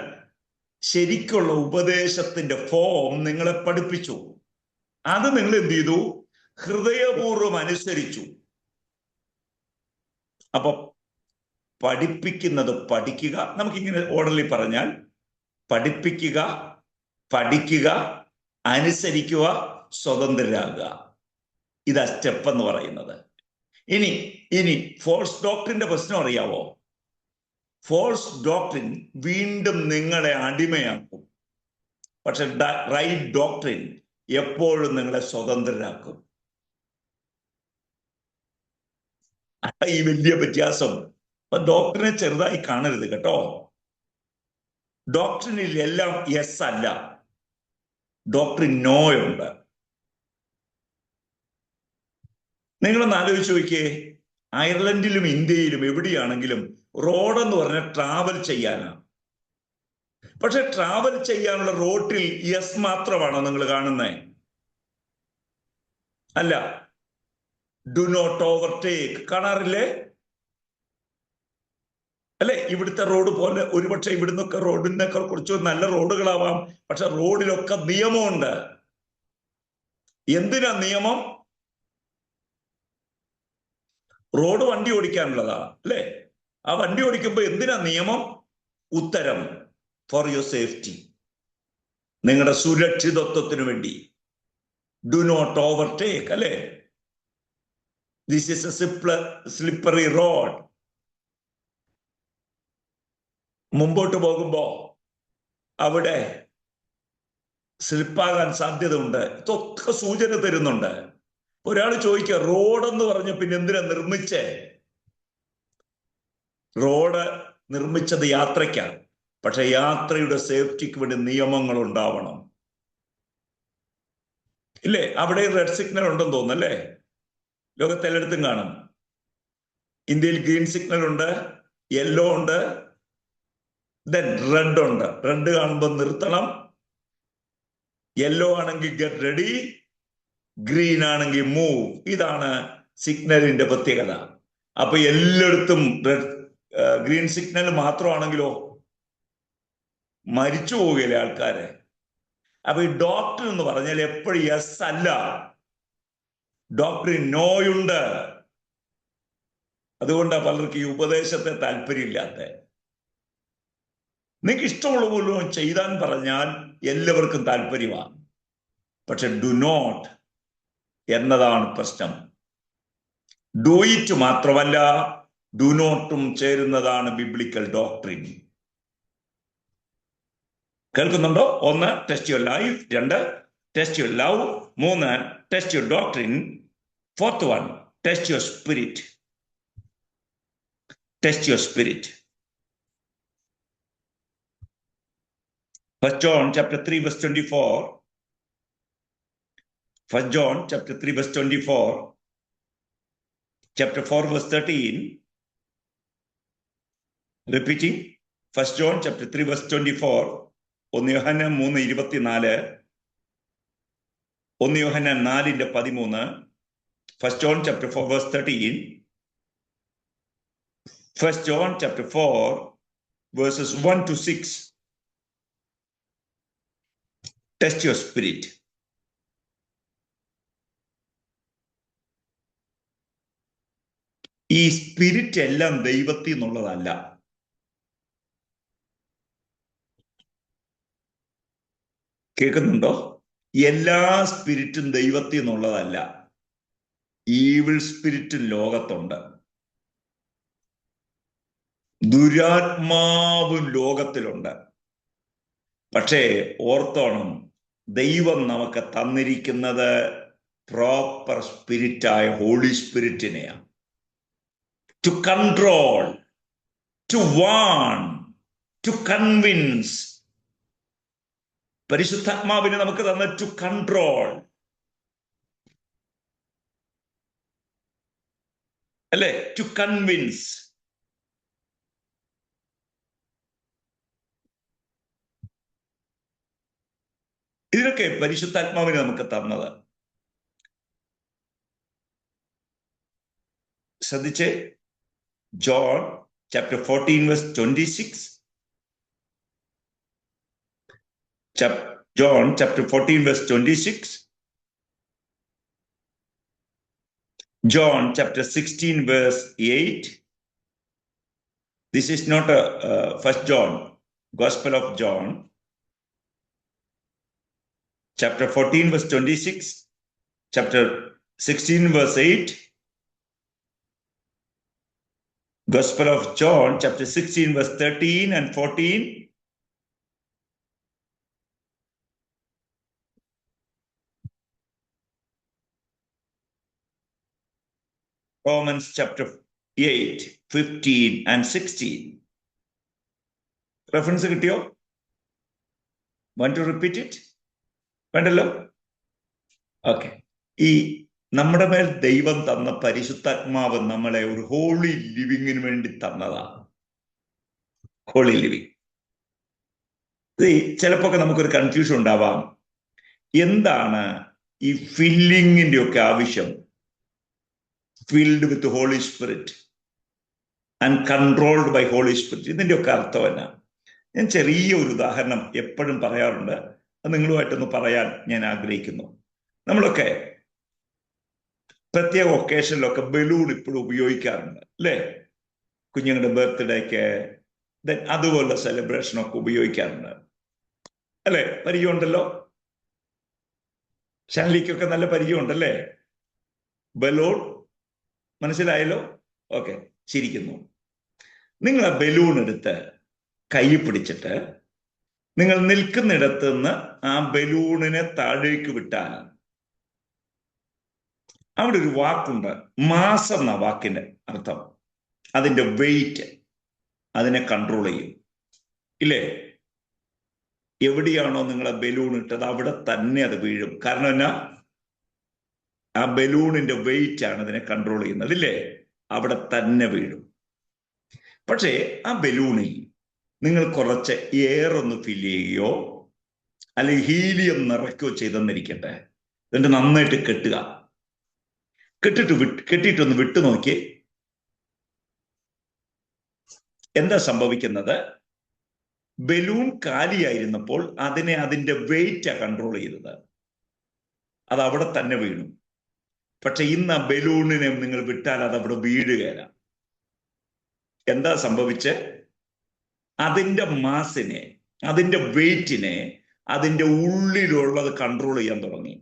ശരിക്കുള്ള ഉപദേശത്തിന്റെ ഫോം നിങ്ങളെ പഠിപ്പിച്ചു. അത് നിങ്ങൾ എന്ത് ചെയ്തു? ഹൃദയപൂർവ്വം അനുസരിച്ചു. അപ്പൊ പഠിപ്പിക്കുന്നത് പഠിക്കുക. നമുക്കിങ്ങനെ ഓർഡറിൽ പറഞ്ഞാൽ പഠിപ്പിക്കുക, പഠിക്കുക, അനുസരിക്കുക, സ്വതന്ത്രരാകുക. ഇതാ സ്റ്റെപ്പ് എന്ന് പറയുന്നത്. ഇനി ഫോൾസ് ഡോക്ട്രിന്റെ പ്രശ്നം അറിയാവോ? ഫോൾസ് ഡോക്ട്രിൻ വീണ്ടും നിങ്ങളെ അടിമയാക്കും. പക്ഷെ റൈറ്റ് ഡോക്ട്രിൻ എപ്പോഴും നിങ്ങളെ സ്വതന്ത്രരാക്കും. ഈ വലിയ വ്യത്യാസം. അപ്പൊ ഡോക്ടറിനെ ചെറുതായി കാണരുത് കേട്ടോ. ഡോക്ടറിനിൽ എല്ലാം യെസ് അല്ല, ഡോക്ടറിൻ നോ ഉണ്ട്. നിങ്ങളൊന്ന് ആലോചിച്ച് നോക്കിയേ, അയർലൻഡിലും ഇന്ത്യയിലും എവിടെയാണെങ്കിലും റോഡെന്ന് പറഞ്ഞാൽ ട്രാവൽ ചെയ്യാനാണ്. പക്ഷെ ട്രാവൽ ചെയ്യാനുള്ള റോട്ടിൽ യെസ് മാത്രമാണോ നിങ്ങൾ കാണുന്നത്? അല്ല, ഡു നോട്ട് ഓവർടേക്ക് കാണാറില്ലേ? അല്ലെ? ഇവിടുത്തെ റോഡ് പോലെ ഒരുപക്ഷെ ഇവിടുന്നൊക്കെ റോഡിനൊക്കെ കുറച്ച് നല്ല റോഡുകളാവാം, പക്ഷെ റോഡിലൊക്കെ നിയമമുണ്ട്. എന്തിനാ നിയമം? റോഡ് വണ്ടി ഓടിക്കാനുള്ളതാ അല്ലെ? ആ വണ്ടി ഓടിക്കുമ്പോ എന്തിനാ നിയമം? ഉത്തരം, ഫോർ യുവർ സേഫ്റ്റി, നിങ്ങളുടെ സുരക്ഷിതത്വത്തിന് വേണ്ടി. ഡു നോട്ട് ഓവർടേക്ക് അല്ലെ? This is A slippery road. മുമ്പോട്ട് പോകുമ്പോ അവിടെ സ്ലിപ്പാകാൻ സാധ്യത ഉണ്ട്. ഇതൊക്കെ സൂചന തരുന്നുണ്ട്. ഒരാൾ ചോദിക്കുക, റോഡെന്ന് പറഞ്ഞ പിന്നെ എന്തിനാ നിർമ്മിച്ചേ? റോഡ് നിർമ്മിച്ചത് യാത്രയ്ക്കാണ്, പക്ഷെ യാത്രയുടെ സേഫ്റ്റിക്ക് വേണ്ടി നിയമങ്ങൾ ഉണ്ടാവണം ഇല്ലേ? അവിടെ റെഡ് സിഗ്നൽ ഉണ്ടെന്ന് തോന്നുന്നു അല്ലേ? ലോകത്തെല്ലായിടത്തും കാണും. ഇന്ത്യയിൽ ഗ്രീൻ സിഗ്നൽ ഉണ്ട്, യെല്ലോ ഉണ്ട്, ദെൻ റെഡ് ഉണ്ട്. റെഡ് കാണുമ്പോൾ നിർത്തണം, യെല്ലോ ആണെങ്കിൽ ഗെറ്റ് റെഡി, ഗ്രീൻ ആണെങ്കിൽ മൂവ്. ഇതാണ് സിഗ്നലിന്റെ പ്രത്യേകത. അപ്പൊ എല്ലായിടത്തും ഗ്രീൻ സിഗ്നൽ മാത്രമാണെങ്കിലോ മരിച്ചു പോവുകയില്ലേ ആൾക്കാരെ? അപ്പൊ ഈ ഡോക്ടർ എന്ന് പറഞ്ഞാൽ എപ്പോഴും യെസ് അല്ല, ഡോക്ടറിന് നോയുണ്ട്. അതുകൊണ്ടാണ് പലർക്കും ഈ ഉപദേശത്തെ താല്പര്യമില്ലാത്ത. നിങ്ങൾക്ക് ഇഷ്ടമുള്ള പോലും ചെയ്താൻ പറഞ്ഞാൽ എല്ലാവർക്കും താല്പര്യമാണ്, പക്ഷെ ഡു നോട്ട് എന്നതാണ് പ്രശ്നം. ഡു ഇറ്റ് മാത്രമല്ല, ഡു നോട്ടും ചേരുന്നതാണ് ബിബ്ലിക്കൽ ഡോക്ട്രിൻ. കേൾക്കുന്നുണ്ടോ? ഒന്ന്, ടെസ്റ്റ് യുവർ ലൈഫ്. രണ്ട്, ടെസ്റ്റ് യുവർ ലവ്. മൂന്ന്, test your doctrine. Fourth one, test your spirit. Test your spirit. First John chapter 3 verse 24. First John chapter 3 verse 24. Chapter 4 verse 13. Repeating. First John chapter 3 verse 24. 1 Yohannan 3:24. 1 Yohannan 4:13. First John chapter 4 verse 13. First John chapter 4 verses 1 to 6. Test your spirit. ഈ spirit എല്ലാം ദൈവത്തിൽ നിന്നുള്ളതല്ല. കേൾക്കുന്നുണ്ടോ? എല്ലാ സ്പിരിറ്റും ദൈവത്തിൽ നിന്നുള്ളതല്ല. Evil സ്പിരിറ്റും ലോകത്തുണ്ട്, ദുരാത്മാവും ലോകത്തിലുണ്ട്. പക്ഷേ ഓർത്തോണം, ദൈവം നമുക്ക് തന്നിരിക്കുന്നത് പ്രോപ്പർ സ്പിരിറ്റായ ഹോളി സ്പിരിറ്റിനെയാണ്. To control, to warn, to convince. പരിശുദ്ധാത്മാവിനെ നമുക്ക് തന്ന ടു കൺട്രോൾ അല്ലെ? To convince. ഇതിനൊക്കെ പരിശുദ്ധാത്മാവിനെ നമുക്ക് തന്നത്. ശ്രദ്ധിച്ചേ, John chapter 14 verse 26. John chapter 14 verse 26. John chapter 16 verse 8. This is not a First John, Gospel of John. Chapter 14 verse 26, chapter 16 verse 8, Gospel of John, chapter 16 verse 13 and 14, Romans chapter 8, 15 and 16. Reference കിട്ടിയോ? Want to repeat it? വേണ്ടല്ലോ. Okay. ഈ നമ്മുടെ മേൽ ദൈവം തന്ന പരിശുദ്ധാത്മാവ് നമ്മളെ ഒരു ഹോളി ലിവിങ്ങിന് വേണ്ടി തന്നതാണ്. Holy living. ചിലപ്പോ നമുക്കൊരു കൺഫ്യൂഷൻ ഉണ്ടാവാം. എന്താണ് ഈ ഫില്ലിങ്ങിന്റെ ഒക്കെ ആവശ്യം? Filled with Holy Spirit and controlled by Holy Spirit, ഇതിന്റെ ഒക്കെ അർത്ഥം എന്നാ? ഞാൻ ചെറിയ ഒരു ഉദാഹരണം എപ്പോഴും പറയാറുണ്ട്, അത് നിങ്ങളുമായിട്ടൊന്ന് പറയാൻ ഞാൻ ആഗ്രഹിക്കുന്നു. നമ്മളൊക്കെ പ്രത്യേക ഒക്കേഷനിലൊക്കെ ബലൂൺ ഇപ്പോഴും ഉപയോഗിക്കാറുണ്ട് അല്ലേ? കുഞ്ഞുങ്ങളുടെ ബർത്ത്ഡേക്ക്, അതുപോലുള്ള സെലിബ്രേഷനൊക്കെ ഉപയോഗിക്കാറുണ്ട് അല്ലെ? പരിചയമുണ്ടല്ലോ. ഷാൻലിക്കൊക്കെ നല്ല പരിചയമുണ്ടല്ലേ? ബലൂൺ മനസ്സിലായല്ലോ? ഓക്കെ, ചിരിക്കുന്നു. നിങ്ങൾ ആ ബലൂൺ എടുത്ത് കൈ പിടിച്ചിട്ട് നിങ്ങൾ നിൽക്കുന്നിടത്ത് നിന്ന് ആ ബലൂണിനെ താഴേക്ക് വിട്ടാൽ അവിടെ ഒരു വാക്കുണ്ട്, മാസ് എന്ന വാക്കിന്റെ അർത്ഥം. അതിന്റെ വെയിറ്റ് അതിനെ കൺട്രോൾ ചെയ്യും ഇല്ലേ? എവിടെയാണോ നിങ്ങളെ ബലൂൺ ഇട്ടത് അവിടെ തന്നെ അത് വീഴും. കാരണം എന്നാ? ആ ബലൂണിന്റെ വെയിറ്റ് ആണ് അതിനെ കൺട്രോൾ ചെയ്യുന്നത് ഇല്ലേ? അവിടെ തന്നെ വീഴും. പക്ഷേ ആ ബലൂണിൽ നിങ്ങൾ കുറച്ച് എയർ ഒന്ന് ഫില്ല് ചെയ്യുകയോ അല്ലെങ്കിൽ ഹീലിയം നിറയ്ക്കുകയോ ചെയ്തെന്നിരിക്കട്ടെ, എന്നിട്ട് നന്നായിട്ട് കെട്ടുക. കെട്ടിയിട്ടൊന്ന് വിട്ടു നോക്കി എന്താ സംഭവിക്കുന്നത്? ബലൂൺ കാലിയായിരുന്നപ്പോൾ അതിനെ അതിന്റെ വെയിറ്റാ കൺട്രോൾ ചെയ്തത്, അത് അവിടെ തന്നെ വീണു. പക്ഷെ ഇന്ന് ആ ബലൂണിനെ നിങ്ങൾ വിട്ടാൽ അത് അവിടെ വീഴുകയില്ല. എന്താ സംഭവിച്ച്? അതിന്റെ മാസിനെ, അതിന്റെ വെയിറ്റിനെ അതിന്റെ ഉള്ളിലുള്ളത് കൺട്രോൾ ചെയ്യാൻ തുടങ്ങി.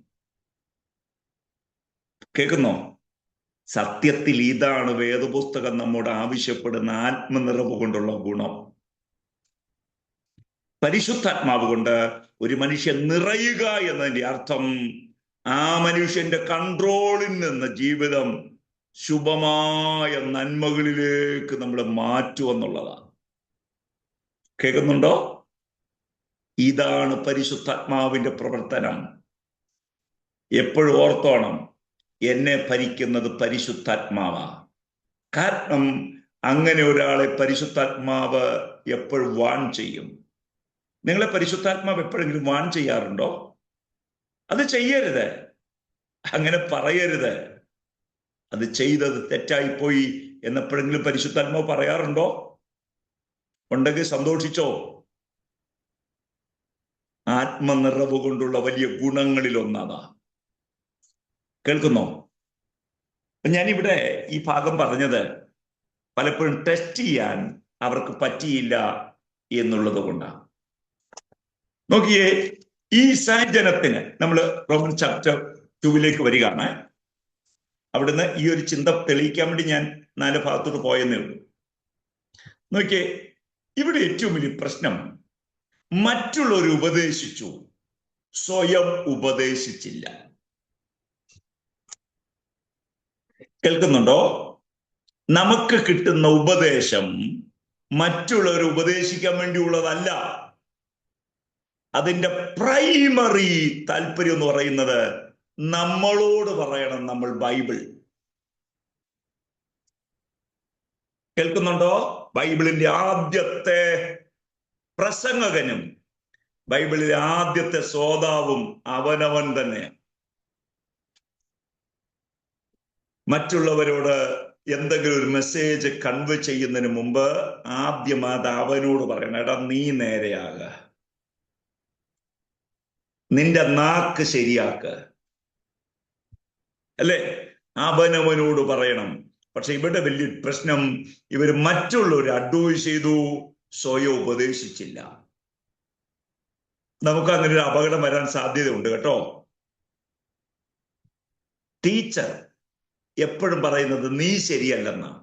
കേൾക്കുന്നോ? സത്യത്തിൽ ഇതാണ് വേദപുസ്തകം നമ്മോട് ആവശ്യപ്പെടുന്ന ആത്മനിറവ് കൊണ്ടുള്ള ഗുണം. പരിശുദ്ധാത്മാവ് കൊണ്ട് ഒരു മനുഷ്യൻ നിറയുക എന്നതിന്റെ അർത്ഥം ആ മനുഷ്യന്റെ കൺട്രോളിൽ നിന്ന് ജീവിതം ശുഭമായ നന്മകളിലേക്ക് നമ്മൾ മാറ്റുമെന്നുള്ളതാണ്. കേൾക്കുന്നുണ്ടോ? ഇതാണ് പരിശുദ്ധാത്മാവിന്റെ പ്രവർത്തനം. എപ്പോഴും ഓർത്തോണം, എന്നെ ഭരിക്കുന്നത് പരിശുദ്ധാത്മാവാ. കാരണം അങ്ങനെ ഒരാളെ പരിശുദ്ധാത്മാവ് എപ്പോഴും വാൺ ചെയ്യും. നിങ്ങളെ പരിശുദ്ധാത്മാവ് എപ്പോഴെങ്കിലും വാൺ ചെയ്യാറുണ്ടോ? അത് ചെയ്യരുത്, അങ്ങനെ പറയരുത്. അത് ചെയ്തത് തെറ്റായിപ്പോയി എന്നെപ്പോഴെങ്കിലും പരിശുദ്ധാത്മാവ് പറയാറുണ്ടോ? ഉണ്ടെങ്കിൽ സന്തോഷിച്ചോ. ആത്മനിറവ് കൊണ്ടുള്ള വലിയ ഗുണങ്ങളിൽ ഒന്നാതാ. കേൾക്കുന്നോ? ഞാനിവിടെ ഈ ഭാഗം പറഞ്ഞത് പലപ്പോഴും ടെസ്റ്റ് ചെയ്യാൻ അവർക്ക് പറ്റിയില്ല എന്നുള്ളത് കൊണ്ടാണ്. നോക്കിയേ, ഈ ജനത്തിന് നമ്മൾ റോമൻ ചാപ്റ്റർ 2 വരികയാണ്. അവിടുന്ന് ഈ ഒരു ചിന്ത തെളിയിക്കാൻ വേണ്ടി ഞാൻ 4 ഭാഗത്തോട്ട് പോയെന്നേ ഉള്ളൂ. നോക്കിയേ, ഇവിടെ ഏറ്റവും വലിയ പ്രശ്നം മറ്റുള്ളവർ ഉപദേശിച്ചു, സ്വയം ഉപദേശിച്ചില്ല. കേൾക്കുന്നുണ്ടോ? നമുക്ക് കിട്ടുന്ന ഉപദേശം മറ്റുള്ളവർ ഉപദേശിക്കാൻ വേണ്ടിയുള്ളതല്ല. അതിന്റെ പ്രൈമറി താല്പര്യം എന്ന് പറയുന്നത് നമ്മളോട് പറയണം നമ്മൾ ബൈബിൾ. കേൾക്കുന്നുണ്ടോ? ബൈബിളിന്റെ ആദ്യത്തെ പ്രസംഗകനും ബൈബിളിലെ ആദ്യത്തെ ശ്രോതാവും അവനവൻ തന്നെ. മറ്റുള്ളവരോട് എന്തെങ്കിലും ഒരു മെസ്സേജ് കൺവേ ചെയ്യുന്നതിന് മുമ്പ് ആദ്യം അത് അവനോട് പറയണം, എടാ നീ നേരെയാക, നിന്റെ നാക്ക് ശരിയാക്ക, അല്ലേ? അവനവനോട് പറയണം. പക്ഷെ ഇവിടെ വലിയ പ്രശ്നം, ഇവർ മറ്റുള്ളവർ അഡ്വൈസ് ചെയ്തു, സ്വയം ഉപദേശിച്ചില്ല. നമുക്ക് അങ്ങനെ ഒരു അപകടം വരാൻ സാധ്യതയുണ്ട് കേട്ടോ. ടീച്ചർ എപ്പോഴും പറയുന്നത് നീ ശരിയല്ലെന്നാണ്,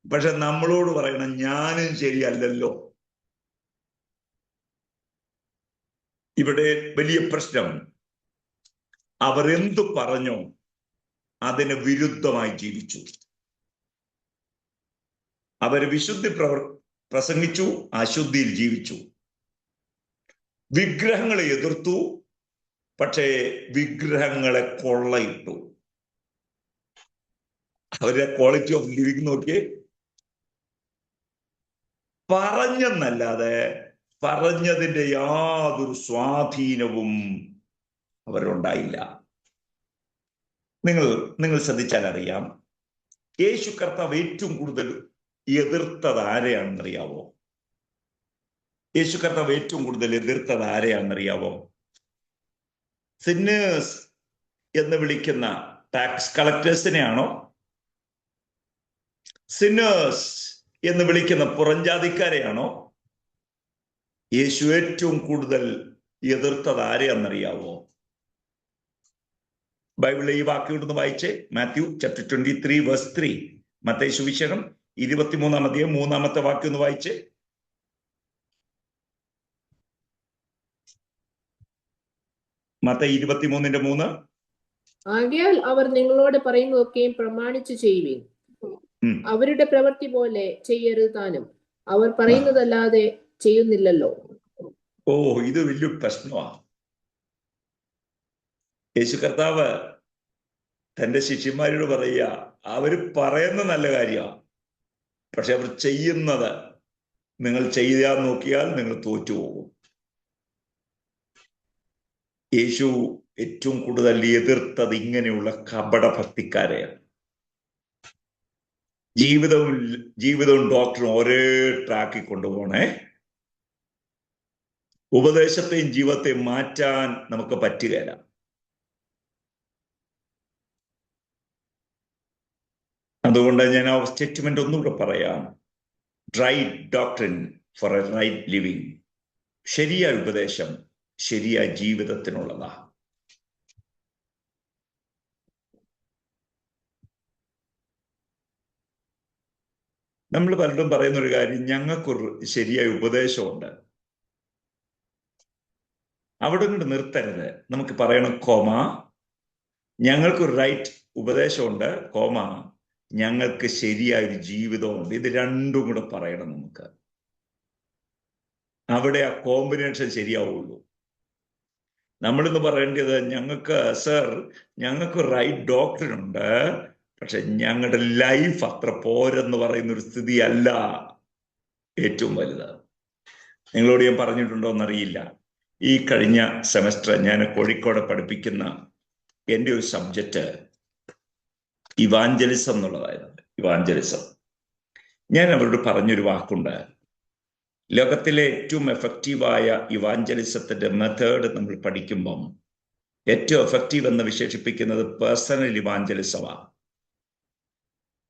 പക്ഷെ നമ്മളോട് പറയണം ഞാനും ശരിയല്ലല്ലോ. ഇവിടെ വലിയ പ്രശ്നം, അവർ എന്തു പറഞ്ഞോ അതിന് വിരുദ്ധമായി ജീവിച്ചു. അവർ വിശുദ്ധി പ്രസംഗിച്ചു, അശുദ്ധിയിൽ ജീവിച്ചു. വിഗ്രഹങ്ങളെ എതിർത്തു, പക്ഷേ വിഗ്രഹങ്ങളെ കൊള്ളയിട്ടു. അവരുടെ ക്വാളിറ്റി ഓഫ് ലിവിങ് നോക്കിയേ. പറഞ്ഞെന്നല്ലാതെ പറഞ്ഞതിന്റെ യാതൊരു സ്വാധീനവും അവരുണ്ടായില്ല. നിങ്ങൾ ശ്രദ്ധിച്ചാൽ അറിയാം, യേശു കർത്താവ് ഏറ്റവും കൂടുതൽ എതിർത്തത് ആരെയാണെന്നറിയാവോ? യേശു കർത്താവ് ഏറ്റവും കൂടുതൽ എതിർത്തത് ആരെയാണെന്നറിയാവോ? സിന്നേഴ്സ് എന്ന് വിളിക്കുന്ന ടാക്സ് കളക്ടേഴ്സിനെയാണോ? സിന്നേഴ്സ് എന്ന് വിളിക്കുന്ന പുറംജാതിക്കാരെയാണോ? യേശു ഏറ്റവും കൂടുതൽ എതിർത്തത് ആരെയാണെന്നറിയാവോ? ബൈബിളിലെ ഈ വാക്കുകളൊന്ന് വായിച്ചേ. Matthew chapter 23 verse 3. മത്തായി സുവിശേഷം 23-ാം അധ്യായം 3-ാമത്തെ വാക്യം ഒന്ന് വായിച്ചേ. മത്തായി 23:3. ആകയാൽ അവർ നിങ്ങളോട് പറയുന്നതൊക്കെയും പ്രമാണിച്ചു ചെയ്യുവിൻ. അവരുടെ പ്രവൃത്തി പോലെ ചെയ്യരുത് താനും. അവർ പറയുന്നതല്ലാതെ ചെയ്യുന്നില്ലല്ലോ. ഓ, ഇത് വലിയൊരു പ്രശ്നമാണ്. യേശു കർത്താവ് തന്റെ ശിഷ്യന്മാരോട് പറയുക, അവര് പറയുന്ന നല്ല കാര്യമാണ്, പക്ഷെ അവർ ചെയ്യുന്നത് നിങ്ങൾ ചെയ്യാൻ നോക്കിയാൽ നിങ്ങൾ തോറ്റുപോകും. യേശു ഏറ്റവും കൂടുതൽ എതിർത്തത് ഇങ്ങനെയുള്ള കപടഭക്തിക്കാരെയാണ്. ജീവിതവും ഡോക്ടറും ഒരേ ട്രാക്കിൽ കൊണ്ടുപോകണേ. ഉപദേശത്തെയും ജീവിതത്തെയും മാറ്റാൻ നമുക്ക് പറ്റുകയില്ല. അതുകൊണ്ട് ഞാൻ ആ സ്റ്റേറ്റ്മെന്റ് ഒന്നുകൂടെ പറയാം. Right doctrine for a right living. ശരിയായ ഉപദേശം ശരിയായ ജീവിതത്തിനുള്ളതാ. നമ്മൾ പലരും പറയുന്ന ഒരു കാര്യം, ഞങ്ങൾക്കൊരു ശരിയായ ഉപദേശമുണ്ട്. അവിടെ കൊണ്ട് നിർത്തരുത്. നമുക്ക് പറയണം, കോമ, ഞങ്ങൾക്കൊരു റൈറ്റ് ഉപദേശമുണ്ട്, കോമ, ഞങ്ങൾക്ക് ശരിയായൊരു ജീവിതമുണ്ട്. ഇത് രണ്ടും കൂടെ പറയണം നമുക്ക്. അവിടെ ആ കോമ്പിനേഷൻ ശരിയാവുള്ളൂ. നമ്മളിന്ന് പറയേണ്ടത്, ഞങ്ങൾക്ക് റൈറ്റ് ഡോക്ടറിൻ ഉണ്ട്, പക്ഷെ ഞങ്ങളുടെ ലൈഫ് അത്ര പോരെന്ന് പറയുന്ന ഒരു സ്ഥിതിയല്ല ഏറ്റവും വലുത്. നിങ്ങളോട് ഞാൻ പറഞ്ഞിട്ടുണ്ടോ എന്നറിയില്ല, ഈ കഴിഞ്ഞ സെമസ്റ്റർ ഞാൻ കോഴിക്കോട് പഠിപ്പിക്കുന്ന എൻ്റെ ഒരു സബ്ജക്റ്റ് ഇവാഞ്ചലിസം എന്നുള്ളതായിരുന്നു. ഇവാഞ്ചലിസം. ഞാൻ അവരോട് പറഞ്ഞൊരു വാക്കുണ്ട്, ലോകത്തിലെ ഏറ്റവും എഫക്റ്റീവായ ഇവാഞ്ചലിസത്തിന്റെ മെത്തേഡ് നമ്മൾ പഠിക്കുമ്പം ഏറ്റവും എഫക്റ്റീവ് എന്ന് വിശേഷിപ്പിക്കുന്നത് പേഴ്സണൽ ഇവാഞ്ചലിസമാണ്.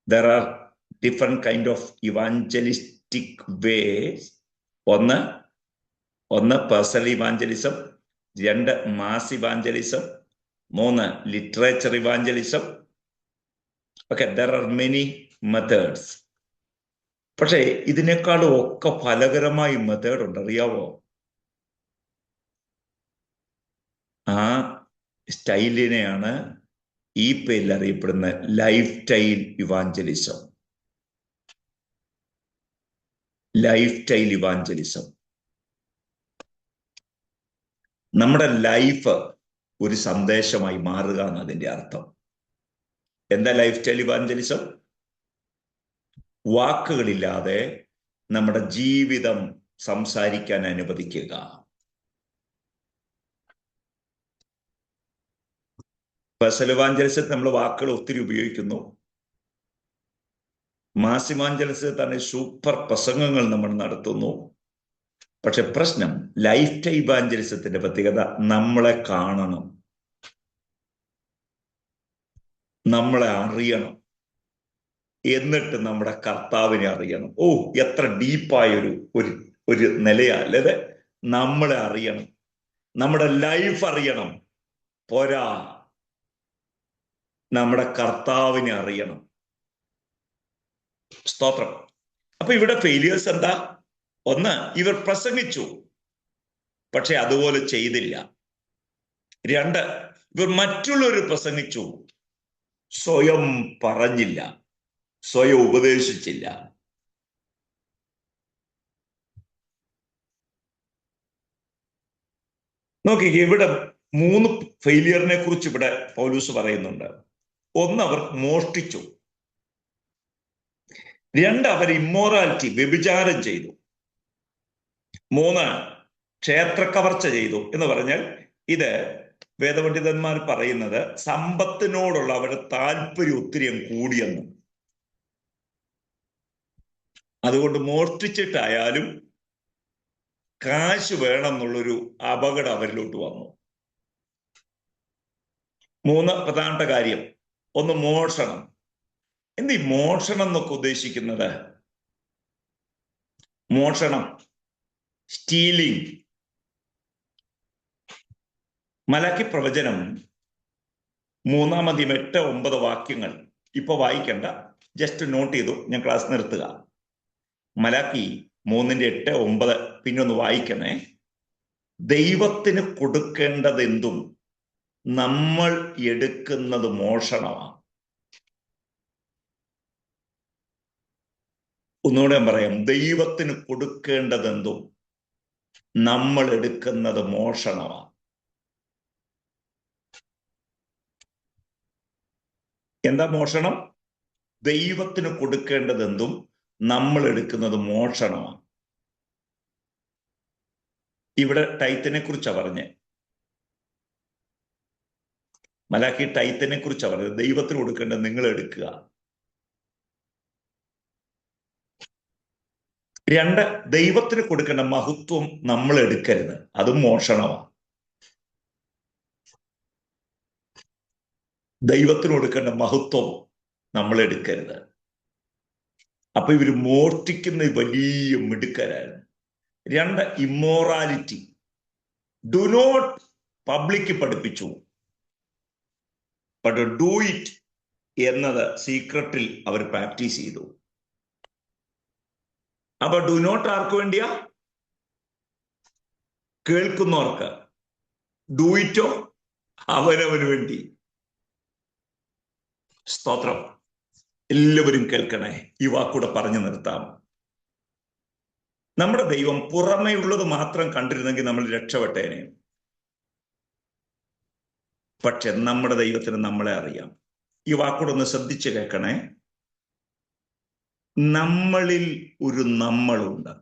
There are different kind of evangelistic ways. ഒന്ന് personal evangelism, 2 mass evangelism, 3 literature evangelism. Okay, there are many methods. പക്ഷേ ഇതിനേക്കാളും ഒക്കെ ഫലകരമായ മെത്തേഡ് ഉണ്ട്, അറിയാവോ? ആ സ്റ്റൈലിനെയാണ് ഈ പേരിൽ അറിയപ്പെടുന്ന life style evangelism. Life style evangelism. നമ്മുടെ ലൈഫ് ഒരു സന്ദേശമായി മാറുക എന്നതിൻ്റെ അർത്ഥം. എന്താ ലൈഫ് സ്റ്റൈൽ ഇവാഞ്ചലിസം? വാക്കുകളില്ലാതെ നമ്മുടെ ജീവിതം സംസാരിക്കാൻ അനുവദിക്കുക. പേഴ്സണൽ ഇവാഞ്ചലിസത്തിൽ നമ്മൾ വാക്കുകൾ ഒത്തിരി ഉപയോഗിക്കുന്നു. മാസ് ഇവാഞ്ചലിസത്തിൽ തന്നെ സൂപ്പർ പ്രസംഗങ്ങൾ നമ്മൾ നടത്തുന്നു. പക്ഷെ പ്രശ്നം, ലൈഫ് സ്റ്റൈൽ ഇവാഞ്ചലിസത്തിന്റെ പ്രത്യേകത നമ്മളെ കാണണം, നമ്മളെ അറിയണം, എന്നിട്ട് നമ്മുടെ കർത്താവിനെ അറിയണം. ഓ, എത്ര ഡീപ്പായ ഒരു നിലയല്ലേ? നമ്മളെ അറിയണം, നമ്മുടെ ലൈഫ് അറിയണം, പോരാ, നമ്മുടെ കർത്താവിനെ അറിയണം. സ്തോത്രം. അപ്പൊ ഇവിടെ ഫെയിലിയേഴ്സ് എന്താ? ഒന്ന്, ഇവർ പ്രസംഗിച്ചു പക്ഷെ അതുപോലെ ചെയ്തില്ല. 2, ഇവർ മറ്റുള്ളവർ പ്രസംഗിച്ചു, സ്വയം പറഞ്ഞില്ല, സ്വയം ഉപദേശിച്ചില്ല. നോക്കി, ഇവിടെ 3 ഫെയിലിയറിനെ കുറിച്ച് ഇവിടെ പൗലൂസ് പറയുന്നുണ്ട്. ഒന്ന്, അവർ മോഷ്ടിച്ചു. 2, അവർ ഇമ്മോറാലിറ്റി, വ്യഭിചാരം ചെയ്തു. 3, ക്ഷേത്രക്കവർച്ച ചെയ്തു. എന്ന് പറഞ്ഞാൽ ഇത് വേദപണ്ഡിതന്മാർ പറയുന്നത് സമ്പത്തിനോടുള്ള അവരുടെ താല്പര്യം ഒത്തിരി കൂടിയെന്ന്. അതുകൊണ്ട് മോഷ്ടിച്ചിട്ടായാലും കാശ് വേണം എന്നുള്ളൊരു അപകടം അവരിലോട്ട് വന്നു. 3 പ്രധാനപ്പെട്ട കാര്യം. ഒന്ന്, മോഷണം. എന്ത് ഈ മോഷണം എന്നൊക്കെ ഉദ്ദേശിക്കുന്നത്? മോഷണം, സ്റ്റീലിംഗ്. മലാക്കി പ്രവചനം 3-ാം അധ്യായം 8-9 വാക്യങ്ങൾ ഇപ്പൊ വായിക്കണ്ട, ജസ്റ്റ് നോട്ട് ചെയ്തു, ഞാൻ ക്ലാസ് നിർത്തുക. മലാക്കി 3:8-9 പിന്നെ ഒന്ന് വായിക്കണേ. ദൈവത്തിന് കൊടുക്കേണ്ടതെന്തും നമ്മൾ എടുക്കുന്നത് മോഷണമാണ്. ഒന്നുകൂടെ ഞാൻ പറയാം, ദൈവത്തിന് കൊടുക്കേണ്ടതെന്തും നമ്മൾ എടുക്കുന്നത് മോഷണമാണ്. എന്താ മോഷണം? ദൈവത്തിന് കൊടുക്കേണ്ടതെന്തും നമ്മൾ എടുക്കുന്നത് മോഷണമാണ്. ഇവിടെ ടൈത്തിനെ കുറിച്ചാണ് പറഞ്ഞത്. മലാക്കി ടൈത്തിനെ കുറിച്ചാണ് പറഞ്ഞത്. ദൈവത്തിന് കൊടുക്കേണ്ടത് നിങ്ങൾ എടുക്കുക. 2, ദൈവത്തിന് കൊടുക്കേണ്ട മഹത്വം നമ്മൾ എടുക്കരുത്, അതും മോഷണമാണ്. ദൈവത്തിന് കൊടുക്കേണ്ട മഹത്വം നമ്മൾ എടുക്കരുത്. അപ്പൊ ഇവര് മോഷ്ടിക്കുന്ന വലിയ മിടുക്കരായിരുന്നു. 2, ഇമ്മോറാലിറ്റി. ഡു നോട്ട് പബ്ലിക് പഠിപ്പിച്ചു, ബട്ട് ഡു ഇറ്റ് എന്നത് സീക്രട്ടിൽ അവർ പ്രാക്ടീസ് ചെയ്തു. അപ്പൊ ഡു നോട്ട് ആർക്ക് വേണ്ടിയാ? കേൾക്കുന്നവർക്ക്. ഡു ഇറ്റോ അവനവന് വേണ്ടി. സ്തോത്രം. എല്ലാവരും കേൾക്കണേ. ഈ വാക്കൂടെ പറഞ്ഞു നിർത്താം. നമ്മുടെ ദൈവം പുറമേ ഉള്ളത് മാത്രം കണ്ടിരുന്നെങ്കിൽ നമ്മൾ രക്ഷപ്പെട്ടേനെ. പക്ഷെ നമ്മുടെ ദൈവത്തിന് നമ്മളെ അറിയാം. ഈ വാക്കൂടെ ഒന്ന് ശ്രദ്ധിച്ച് കേൾക്കണേ. നമ്മളിൽ ഒരു നമ്മളുണ്ട്,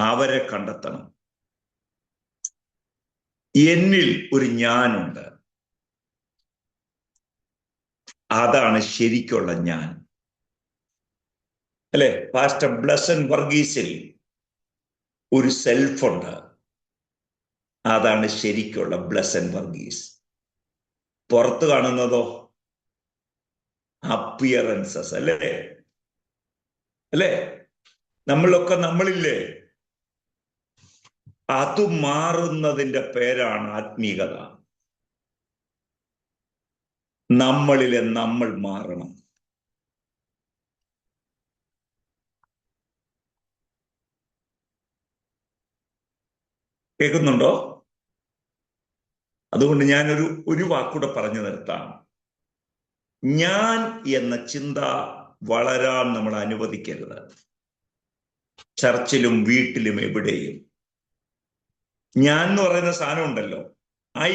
അവരെ കണ്ടെത്തണം. എന്നിൽ ഒരു ഞാനുണ്ട്, അതാണ് ശരിക്കുള്ള ഞാൻ. അല്ലെ? പാസ്റ്റർ ബ്ലസൻ വർഗീസിൽ ഒരു സെൽഫുണ്ട്, അതാണ് ശരിക്കുള്ള ബ്ലസൻ വർഗീസ്. പുറത്ത് കാണുന്നതോ അപ്പിയറൻസസ്. അല്ലേ? അല്ലേ? നമ്മളൊക്കെ നമ്മളില്ലേ? അത് മാറുന്നതിന്റെ പേരാണ് ആത്മീകത. നമ്മളിലെ നമ്മൾ മാറണം. കേൾക്കുന്നുണ്ടോ? അതുകൊണ്ട് ഞാനൊരു വാക്കൂടെ പറഞ്ഞു നിർത്താം. ഞാൻ എന്ന ചിന്ത വളരാൻ നമ്മൾ അനുവദിക്കരുത്. ചർച്ചിലും വീട്ടിലും എവിടെയും ഞാൻ എന്ന് പറയുന്ന സാധനം ഉണ്ടല്ലോ. I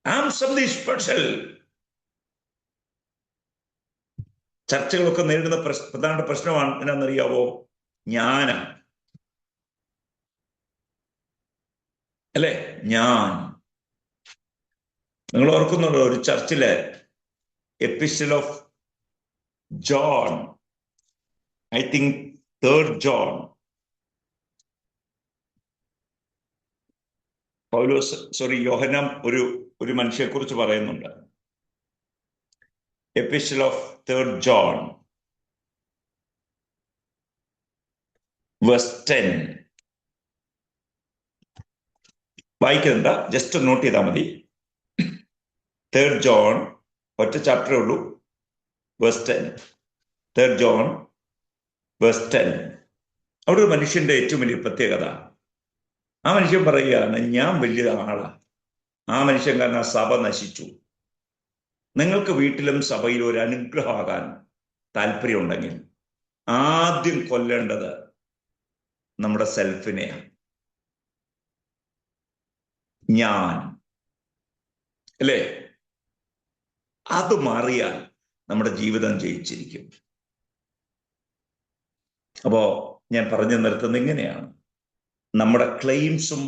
am something special. ചർച്ചകളൊക്കെ നേരിടുന്ന പ്രധാന പ്രശ്നമാണ് എന്നാന്നറിയാവോ? ഞാനാ. അല്ലെ? ഞാൻ. നിങ്ങൾ ഓർക്കുന്നുണ്ടോ ഒരു ചർച്ചിലെ epistle of John, I think 3rd John, Yohannan ഒരു മനുഷ്യനെ കുറിച്ച് പറയുന്നുണ്ട്. Epistle of 3rd John verse 10. വായിക്കുന്നുണ്ട്, ജസ്റ്റ് നോട്ട് ചെയ്താൽ മതി. 3rd ജോൺ, ഒറ്റ ചാപ്റ്ററേ ഉള്ളൂ, വേഴ്സ് 10. 3rd John verse 10. അവിടെ ഒരു മനുഷ്യന്റെ ഏറ്റവും വലിയ പ്രത്യേകത, ആ മനുഷ്യൻ പറയുകയാണ്, ഞാൻ വലിയ ആളാ. ആ മനുഷ്യൻ കാരണം ആ സഭ നശിച്ചു. നിങ്ങൾക്ക് വീട്ടിലും സഭയിലും ഒരു അനുഗ്രഹമാകാൻ താല്പര്യമുണ്ടെങ്കിൽ ആദ്യം കൊല്ലേണ്ടത് നമ്മുടെ സെൽഫിനെയാണ്. ഞാൻ, അല്ലേ? അത് മാറിയാൽ നമ്മുടെ ജീവിതം ജയിച്ചിരിക്കും. അപ്പോ ഞാൻ പറഞ്ഞു നിർത്തുന്നത് ഇങ്ങനെയാണ്: നമ്മുടെ ക്ലെയിംസും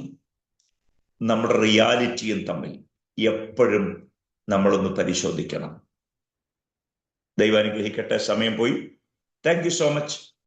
നമ്മുടെ റിയാലിറ്റിയും തമ്മിൽ എപ്പോഴും നമ്മളൊന്ന് പരിശോധിക്കണം. ദൈവം അനുഗ്രഹിക്കട്ടെ. സമയം പോയി. Thank you so much.